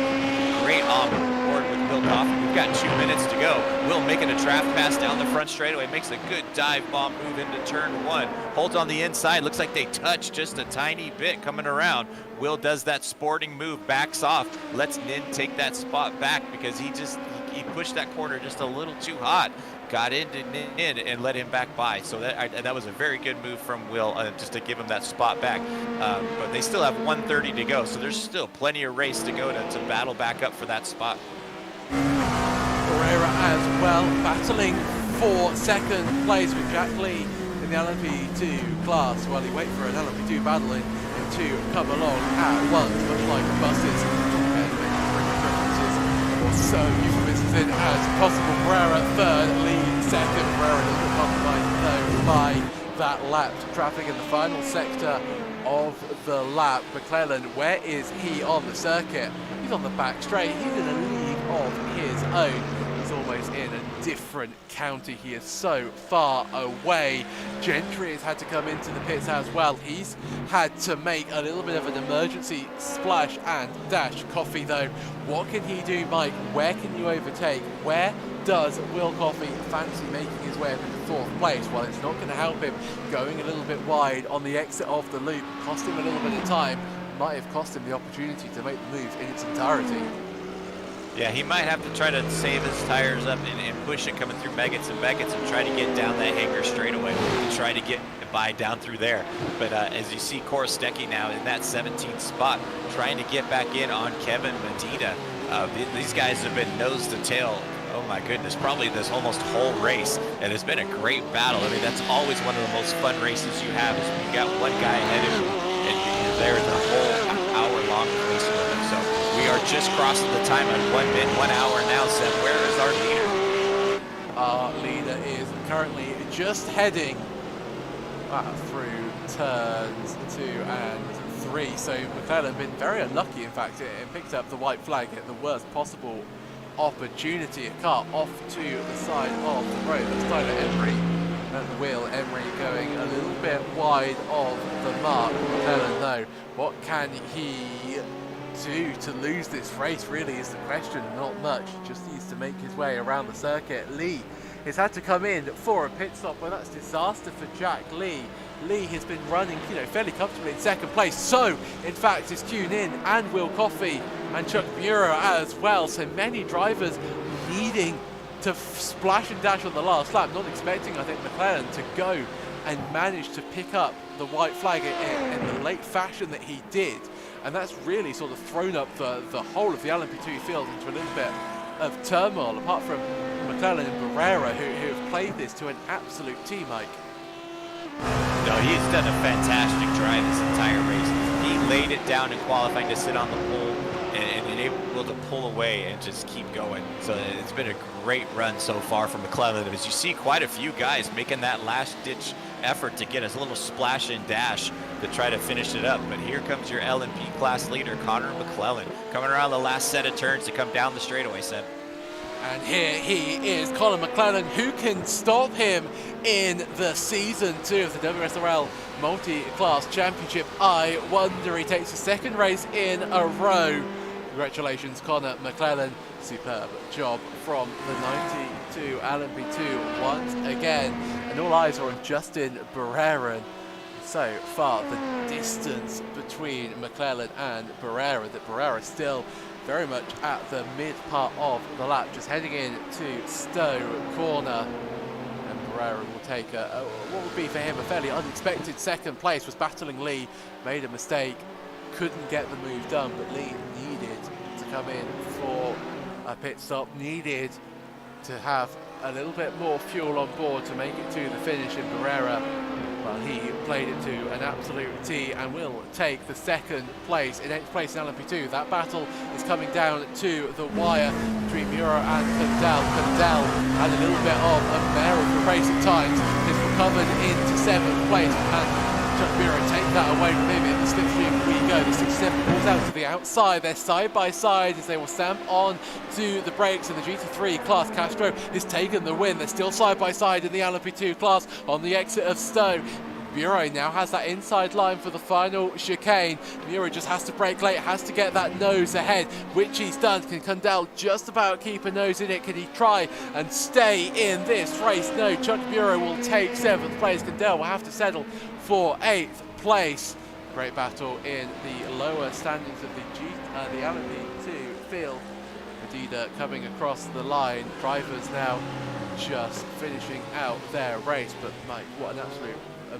Great on board with Will Coffey. We've got 2 minutes to go. Will making a trap pass down the front straightaway, makes a good dive bomb move into turn 1. Holds on the inside. Looks like they touch just a tiny bit coming around. Will does that sporting move, backs off, lets Nin take that spot back because he pushed that corner just a little too hot. Got into Nin and let him back by. So that was a very good move from Will, just to give him that spot back. But they still have 1:30 to go, so there's still plenty of race to go to battle back up for that spot. Pereira as well, battling for 2nd place with Jack Lee in the LMP2 class, while he waits for an LMP2 battling to come along at once, much like buses. So euphemisms in as possible. Pereira 3rd, Lee 2nd. Pereira a little bit compromised though by that lapped traffic in the final sector of the lap. McClellan, where is he on the circuit? He's on the back straight. He's in a league of his own. He's almost in a different county. He is so far away. Gentry has had to come into the pits as well. He's had to make a little bit of an emergency splash and dash. Coffee though, what can he do, Mike? Where can you overtake? Where does Will Coffey fancy making his way up into 4th place? Well, it's not going to help him. Going a little bit wide on the exit of the loop cost him a little bit of time. Might have cost him the opportunity to make the move in its entirety. Yeah, he might have to try to save his tires up and push it coming through Meggetts and try to get down that hanger straightaway and try to get by down through there. But as you see Korostecki now in that 17th spot, trying to get back in on Kevin Medina. These guys have been nose to tail. Oh my goodness, probably this almost whole race. And it's been a great battle. I mean, that's always one of the most fun races you have, is when you got one guy ahead of you and you're there the whole hour-long race with him. So we are just crossing the time at 1 minute, 1 hour now, Seb. Where is our leader? Our leader is currently just heading through turns 2 and 3. So McClellan been very unlucky, in fact, it picked up the white flag at the worst possible opportunity. A car off to the side of the road. That's Tyler Emery at the wheel. Emery going a little bit wide of the mark. McClellan though, what can he do to lose this race really is the question. Not much, just needs to make his way around the circuit. Lee has had to come in for a pit stop, but that's disaster for Jack Lee. Lee has been running, fairly comfortably in 2nd place. So, in fact, is Kuhn in and Will Coffey and Chuck Bureau as well. So many drivers needing to splash and dash on the last lap. Not expecting, I think, McClellan to go and manage to pick up the white flag in the late fashion that he did. And that's really sort of thrown up the whole of the LMP2 field into a little bit of turmoil, apart from McClellan and Barrera, who have played this to an absolute T, Mike. No, he's done a fantastic drive this entire race. He laid it down in qualifying to sit on the pole and able to pull away and just keep going. So it's been a great run so far from McClellan. As you see, quite a few guys making that last-ditch effort to get a little splash and dash to try to finish it up. But here comes your LMP class leader, Connor McClellan, coming around the last set of turns to come down the straightaway, Seb. And here he is, Colin McClellan. Who can stop him in the Season 2 of the WSRL Multi-Class Championship? I wonder. He takes his 2nd race in a row. Congratulations, Connor McClellan. Superb job from the 92 LMP2 once again. And all eyes are on Justin Barrera. So far, the distance between McClellan and Barrera, that Barrera still very much at the mid part of the lap, just heading in to Stowe Corner. And Barrera will take what would be for him a fairly unexpected 2nd place. Was battling Lee, made a mistake, couldn't get the move done, but Lee needed to come in for a pit stop, needed to have a little bit more fuel on board to make it to the finish. In Barrera, well, he played it to an absolute T and will take the 2nd place. In 8th place in LMP2, that battle is coming down to the wire between Mura and Candell. Candell had a little bit of a mare of the race at times. He's recovered into 7th place, and Chuck Mura take that away from him. In the slipstream we go. The 67 pulls out to the outside. They're side by side as they will stamp on to the brakes. And the GT3 class, Castro is taken the win. They're still side by side in the LMP2 class on the exit of Stowe. Mura now has that inside line for the final chicane. Mura just has to brake late, has to get that nose ahead, which he's done. Can Candell just about keep a nose in it? Can he try and stay in this race? No, Chuck Mura will take 7th place. Candell will have to settle for 8th place. Great battle in the lower standings of the LMP2 field. Medina coming across the line. Drivers now just finishing out their race. But Mike, what an absolute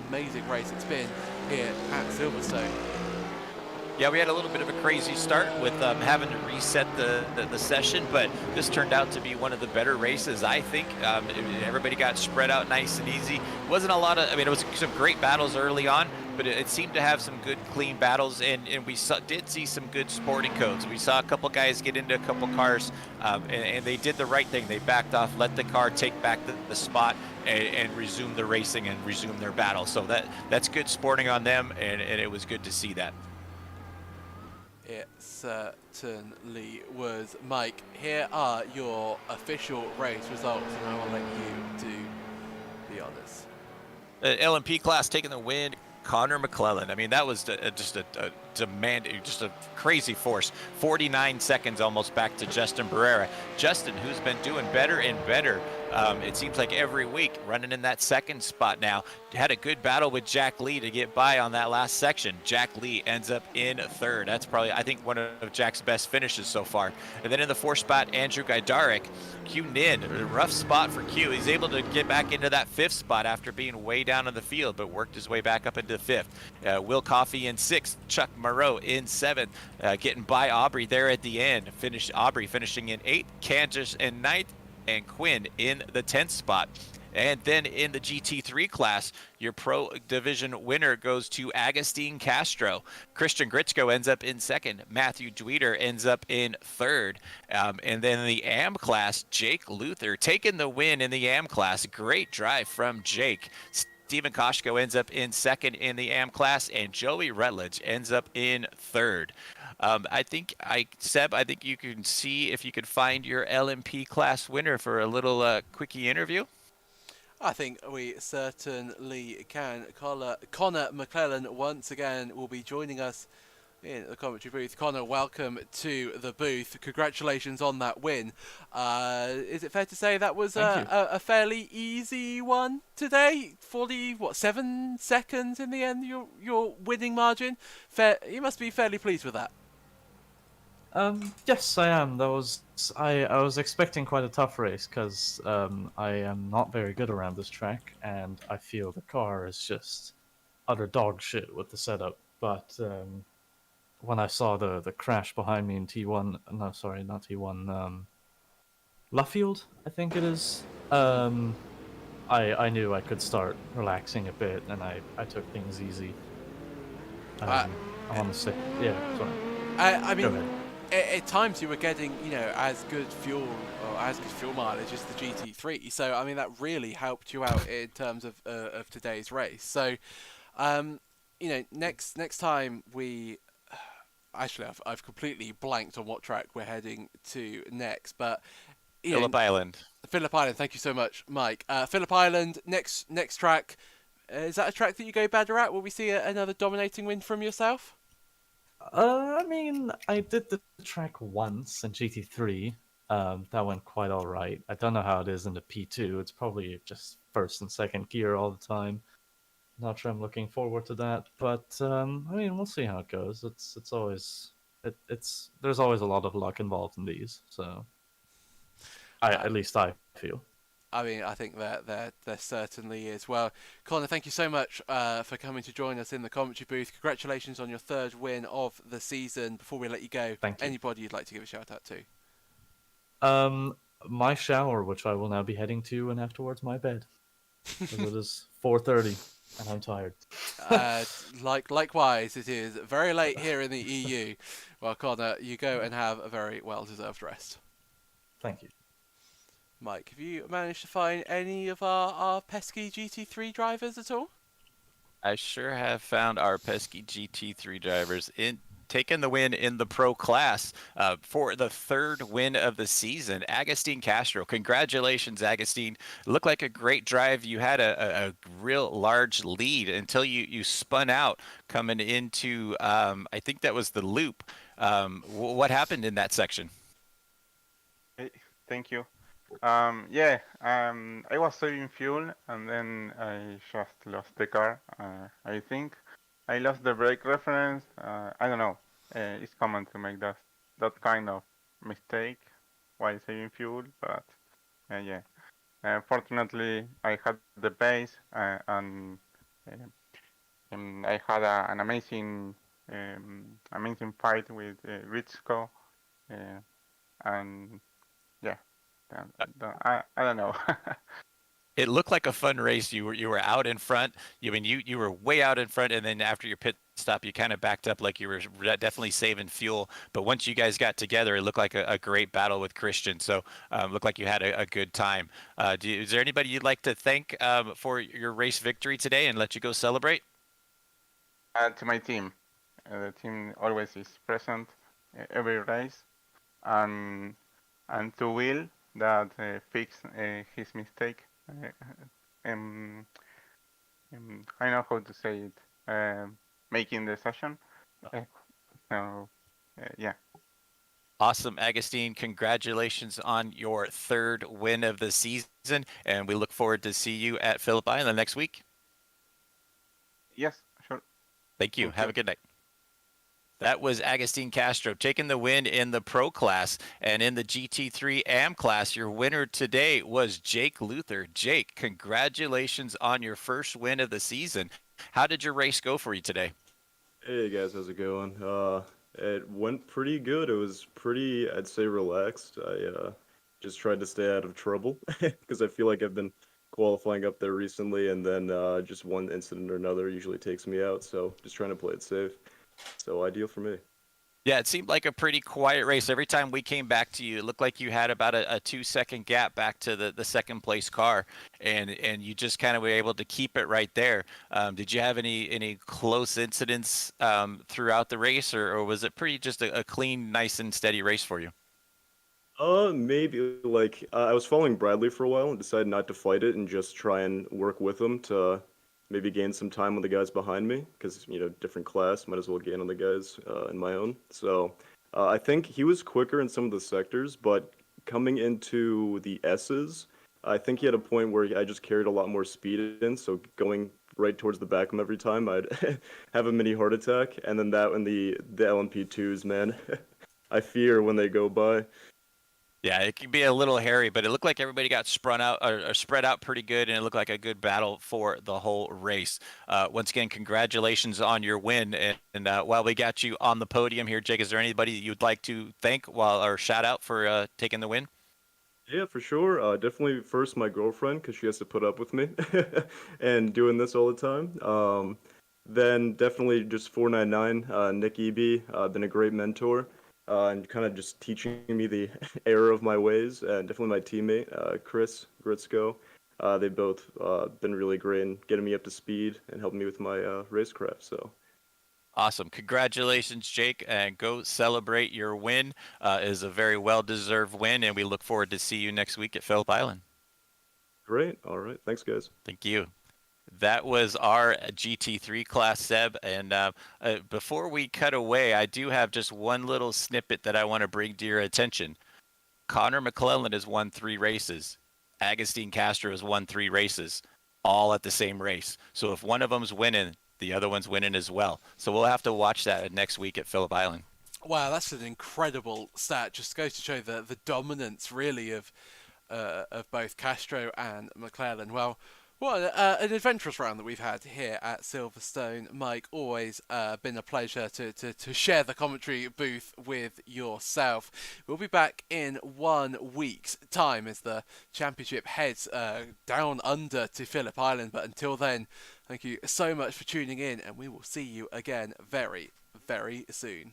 amazing race it's been here at Silverstone. Yeah, we had a little bit of a crazy start with having to reset the session, but this turned out to be one of the better races, I think. Everybody got spread out nice and easy. It wasn't a lot of, I mean, it was some great battles early on, but it seemed to have some good, clean battles, and we did see some good sporting codes. We saw a couple guys get into a couple cars, and they did the right thing. They backed off, let the car take back the spot, and resume the racing and resume their battle. So that's good sporting on them, and it was good to see that. It certainly was. Mike, here are your official race results, and I will let you do the honours. LMP class taking the win. Connor McClellan. I mean, that was just a demanding, just a crazy force. 49 seconds almost back to Justin Barrera. Justin, who's been doing better and better. It seems like every week, running in that second spot now. Had a good battle with Jack Lee to get by on that last section. Jack Lee ends up in third. That's probably, I think, one of Jack's best finishes so far. And then in the fourth spot, Andrew Gajdarek. Q Nin, a rough spot for Q. He's able to get back into that fifth spot after being way down in the field, but worked his way back up into the fifth. Will Coffey in sixth. Chuck Moreau in seventh. Getting by Aubrey there at the end. Aubrey finishing in eighth. Kansas in ninth. And Quinn in the 10th spot. And then in the GT3 class, your pro division winner goes to Agustin Castro. Christian Gritzko ends up in second. Matthew Dweeter ends up in third. And then in the AM class, Jake Luther taking the win in the AM class. Great drive from Jake. Stephen Koshko ends up in second in the AM class, and Joey Rutledge ends up in third. Seb, I think you can see if you could find your LMP class winner for a little quickie interview. I think we certainly can. Connor McClellan once again will be joining us in the commentary booth. Connor, welcome to the booth. Congratulations on that win. Is it fair to say that was a fairly easy one today? 7 seconds in the end, your winning margin? You must be fairly pleased with that. Yes, I am. I was expecting quite a tough race because I am not very good around this track, and I feel the car is just utter dog shit with the setup. But when I saw the crash behind me in T1, no, sorry, not T1, Luffield, I think it is. I knew I could start relaxing a bit, and I took things easy. I want to say, yeah, sorry. I mean, go ahead. At times you were getting, as good fuel mileage as the GT3. So I mean that really helped you out in terms of today's race. So, next time we, actually I've completely blanked on what track we're heading to next. But Phillip Island. Phillip Island. Thank you so much, Mike. Phillip Island. Next track. Is that a track that you go better at? Will we see another dominating win from yourself? I mean, I did the track once in GT3. That went quite all right. I don't know how it is in the P2. It's probably just first and second gear all the time. Not sure I'm looking forward to that, but I mean, we'll see how it goes. It's always there's always a lot of luck involved in these, so at least I feel. I mean, I think that there certainly is. Well, Connor, thank you so much for coming to join us in the commentary booth. Congratulations on your third win of the season. Before we let you go, thank you. Anybody you'd like to give a shout out to? My shower, which I will now be heading to, and afterwards my bed. Because it is 4:30 and I'm tired. Likewise, it is very late here in the EU. Well, Connor, you go and have a very well-deserved rest. Thank you. Mike, have you managed to find any of our pesky GT3 drivers at all? I sure have found our pesky GT3 drivers taking the win in the pro class for the third win of the season. Agustin Castro. Congratulations, Agustin. Looked like a great drive. You had a real large lead until you spun out coming into, I think that was the loop. What happened in that section? Hey, thank you. I was saving fuel and then I just lost the car. I think I lost the brake reference. I don't know. It's common to make that kind of mistake while saving fuel, but fortunately I had the pace and I had an amazing amazing fight with Ritzko, and yeah, I don't know. It looked like a fun race. You were out in front. You were way out in front, and then after your pit stop, you kind of backed up like you were definitely saving fuel. But once you guys got together, it looked like a great battle with Christian. So looked like you had a good time. Is there anybody you'd like to thank for your race victory today and let you go celebrate? To my team, the team always is present every race, and to Will that fixed his mistake. Um, I know how to say it. Making the session. So yeah. Awesome, Agustin. Congratulations on your third win of the season, and we look forward to see you at Phillip Island next week. Yes, sure. Thank you. Thank Have you. a good night. That was Agustin Castro taking the win in the Pro class. And in the GT3 AM class, your winner today was Jake Luther. Jake, congratulations on your first win of the season. How did your race go for you today? Hey guys, how's it going? It went pretty good. It was pretty, I'd say, relaxed. I just tried to stay out of trouble because I feel like I've been qualifying up there recently, and then just one incident or another usually takes me out. So just trying to play it safe. So ideal for me. Yeah, it seemed like a pretty quiet race. Every time we came back to you, it looked like you had about a 2 second gap back to the second place car, and you just kind of were able to keep it right there. Did you have any close incidents throughout the race, or was it pretty just a clean, nice and steady race for you? Maybe like I was following Bradley for a while and decided not to fight it and just try and work with him to maybe gain some time on the guys behind me because different class, might as well gain on the guys in my own. So I think he was quicker in some of the sectors, but coming into the S's, I think he had a point where I just carried a lot more speed in. So going right towards the back of him every time, I'd have a mini heart attack, and then that when the LMP2s, man, I fear when they go by. Yeah, it can be a little hairy, but it looked like everybody got sprung out or spread out pretty good, and it looked like a good battle for the whole race. Once again, congratulations on your win. And while we got you on the podium here, Jake, is there anybody you'd like to thank or shout out for taking the win? Yeah, for sure. Definitely first my girlfriend because she has to put up with me and doing this all the time. Then definitely just 499, Nick Eby, been a great mentor and kind of just teaching me the error of my ways. And definitely my teammate, Chris Gritzko. They've both been really great in getting me up to speed and helping me with my racecraft. So Awesome. Congratulations, Jake, and go celebrate your win. It is a very well-deserved win, and we look forward to see you next week at Phillip Island. great. All right. Thanks, guys. Thank you. That was our GT3 class, Seb. And before we cut away, I do have just one little snippet that I want to bring to your attention. Connor McClellan has won 3 races. Agustin Castro has won 3 races, all at the same race. So if one of them's winning, the other one's winning as well. So we'll have to watch that next week at Phillip Island. Wow, that's an incredible stat. Just goes to show the dominance, really, of both Castro and McClellan. Well, what an adventurous round that we've had here at Silverstone. Mike, always been a pleasure to share the commentary booth with yourself. We'll be back in 1 week's time as the championship heads down under to Phillip Island. But until then, thank you so much for tuning in, and we will see you again very, very soon.